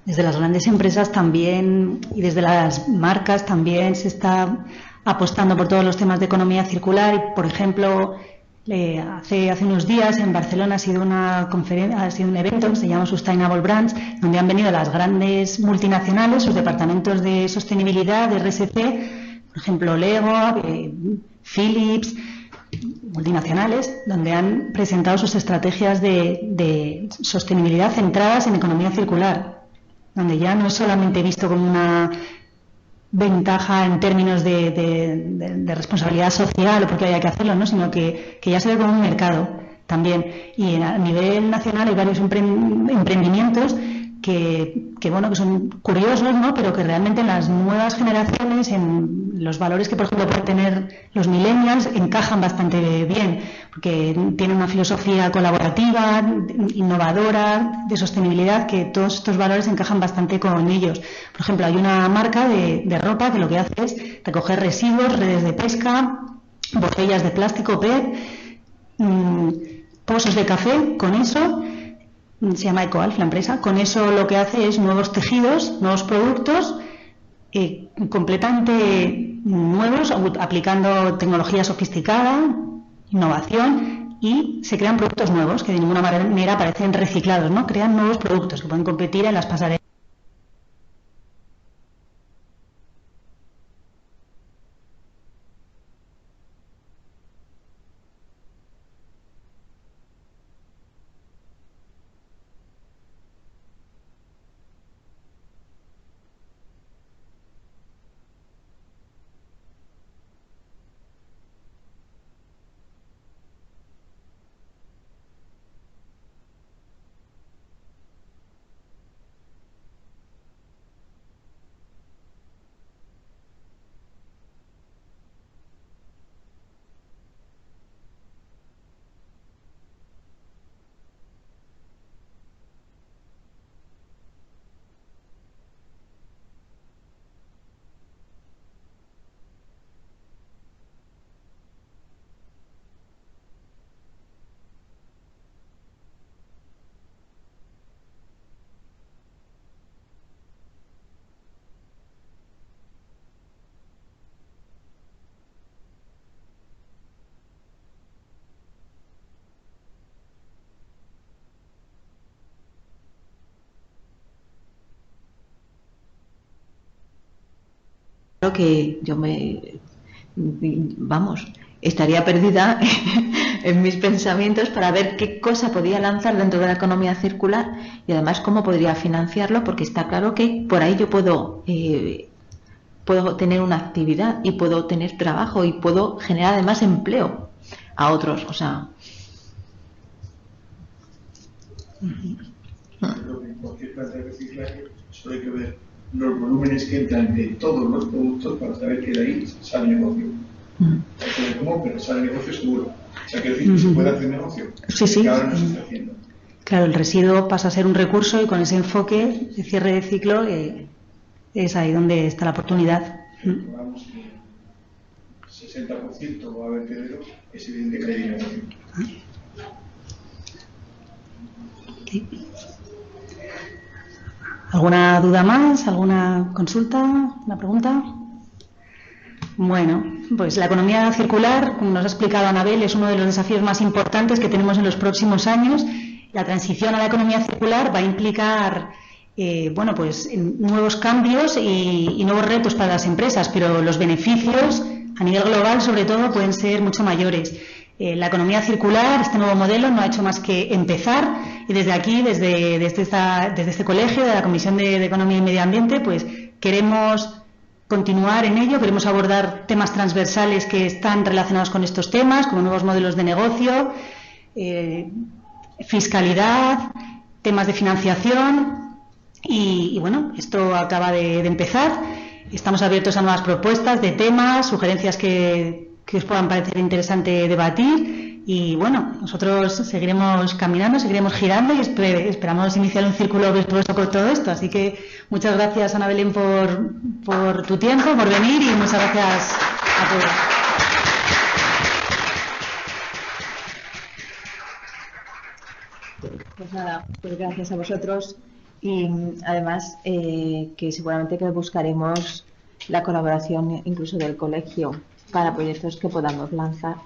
desde las grandes empresas también y desde las marcas también se está apostando por todos los temas de economía circular. Y, por ejemplo, hace unos días en Barcelona ha sido un evento que se llama Sustainable Brands, donde han venido las grandes multinacionales, sus departamentos de sostenibilidad, de RSC, por ejemplo Lego, Philips, multinacionales, donde han presentado sus estrategias de sostenibilidad centradas en economía circular, donde ya no es solamente visto como una ventaja en términos de responsabilidad social o porque haya que hacerlo, ¿no? Sino que ya se ve como un mercado también. Y a nivel nacional hay varios emprendimientos que son curiosos, ¿no? Pero que realmente en las nuevas generaciones, en los valores que por ejemplo pueden tener los millennials, encajan bastante bien, porque tienen una filosofía colaborativa, innovadora, de sostenibilidad, que todos estos valores encajan bastante con ellos. Por ejemplo, hay una marca de ropa que lo que hace es recoger residuos, redes de pesca, botellas de plástico PET, pozos de café. Con eso, se llama Ecoalf la empresa, con eso lo que hace es nuevos tejidos, nuevos productos completamente nuevos, aplicando tecnología sofisticada, innovación, y se crean productos nuevos que de ninguna manera parecen reciclados, ¿no? Crean nuevos productos que pueden competir en las pasarelas.
Creo que estaría perdida en mis pensamientos para ver qué cosa podía lanzar dentro de la economía circular y además cómo podría financiarlo, porque está claro que por ahí yo puedo tener una actividad y puedo tener trabajo y puedo generar además empleo a otros, o sea.
Creo que en cualquier planta de reciclaje solo hay que ver los volúmenes que entran de todos los productos para saber que de ahí sale negocio. Hay que ver cómo, pero sale negocio seguro. O sea, que decir que se puede hacer negocio.
Sí.
Que ahora no se está haciendo.
Claro, el residuo pasa a ser un recurso y con ese enfoque de cierre de ciclo es ahí donde está la oportunidad.
Vamos que 60% va a haber vertedero, es evidente que hay negocio.
Sí. ¿Alguna duda más? ¿Alguna consulta? ¿Una pregunta? Bueno, pues la economía circular, como nos ha explicado Anabel, es uno de los desafíos más importantes que tenemos en los próximos años. La transición a la economía circular va a implicar nuevos cambios y nuevos retos para las empresas, pero los beneficios a nivel global, sobre todo, pueden ser mucho mayores. La economía circular, este nuevo modelo, no ha hecho más que empezar, y desde aquí, desde este colegio, de la Comisión de Economía y Medio Ambiente, pues queremos continuar en ello, queremos abordar temas transversales que están relacionados con estos temas, como nuevos modelos de negocio, fiscalidad, temas de financiación, y bueno, esto acaba de empezar. Estamos abiertos a nuevas propuestas de temas, sugerencias que que os puedan parecer interesante debatir. Y bueno, nosotros seguiremos caminando, seguiremos girando y esperamos iniciar un círculo virtuoso con todo esto. Así que muchas gracias, Ana Belén, por tu tiempo, por venir, y muchas gracias a todos.
Pues nada, pues gracias a vosotros, y además que seguramente que buscaremos la colaboración incluso del colegio para proyectos que podamos lanzar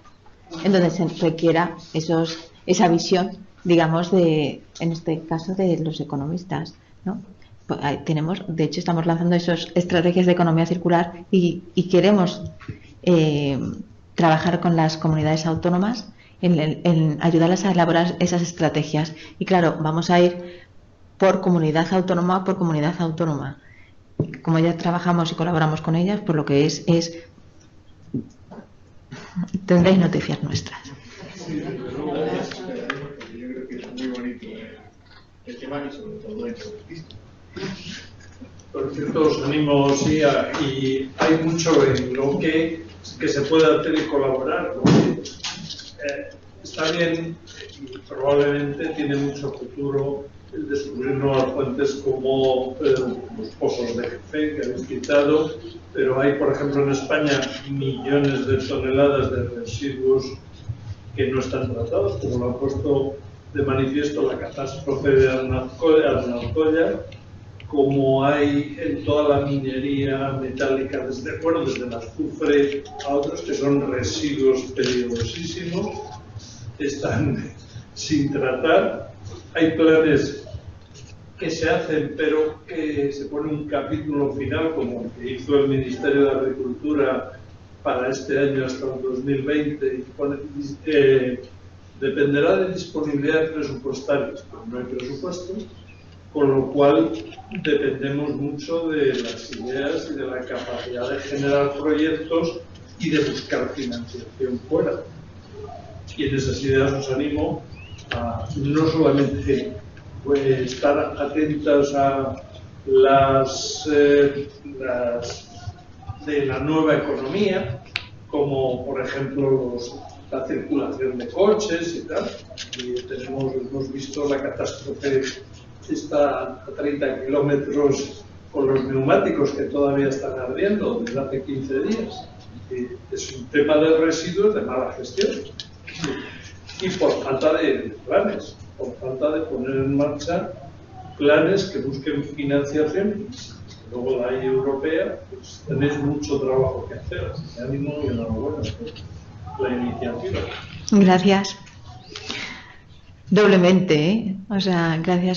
en donde se requiera esa visión, digamos, en este caso de los economistas, ¿no? Pues de hecho estamos lanzando esas estrategias de economía circular y queremos trabajar con las comunidades autónomas en ayudarlas a elaborar esas estrategias. Y claro, vamos a ir por comunidad autónoma por comunidad autónoma. Como ya trabajamos y colaboramos con ellas, por lo que tendréis noticias nuestras.
Sí, desde luego, yo creo que es muy bonito el tema y sobre todo el esto.
Por cierto, os animo, sí, y hay mucho en lo que se puede hacer y colaborar, porque está bien y probablemente tiene mucho futuro el descubrir nuevas fuentes como los pozos de café que habéis citado, pero hay, por ejemplo, en España millones de toneladas de residuos que no están tratados, como lo ha puesto de manifiesto la catástrofe de Arnalcoya, como hay en toda la minería metálica, desde el azufre a otros que son residuos peligrosísimos, están sin tratar. Hay planes que se hacen, pero que se pone un capítulo final, como el que hizo el Ministerio de Agricultura para este año hasta el 2020, y dependerá de disponibilidad presupuestaria, pero no hay presupuesto, con lo cual dependemos mucho de las ideas y de la capacidad de generar proyectos y de buscar financiación fuera. Y en esas ideas os animo a no solamente estar atentas a las de la nueva economía, como por ejemplo la circulación de coches y tal. Y hemos visto la catástrofe, está a 30 kilómetros con los neumáticos que todavía están ardiendo desde hace 15 días. Y es un tema de residuos de mala gestión. Y por falta de planes, por falta de poner en marcha planes que busquen financiación. Luego la ley europea, pues tenéis mucho trabajo que hacer. Así que ánimo y enhorabuena por la iniciativa.
Gracias. Doblemente, ¿eh? O sea, gracias.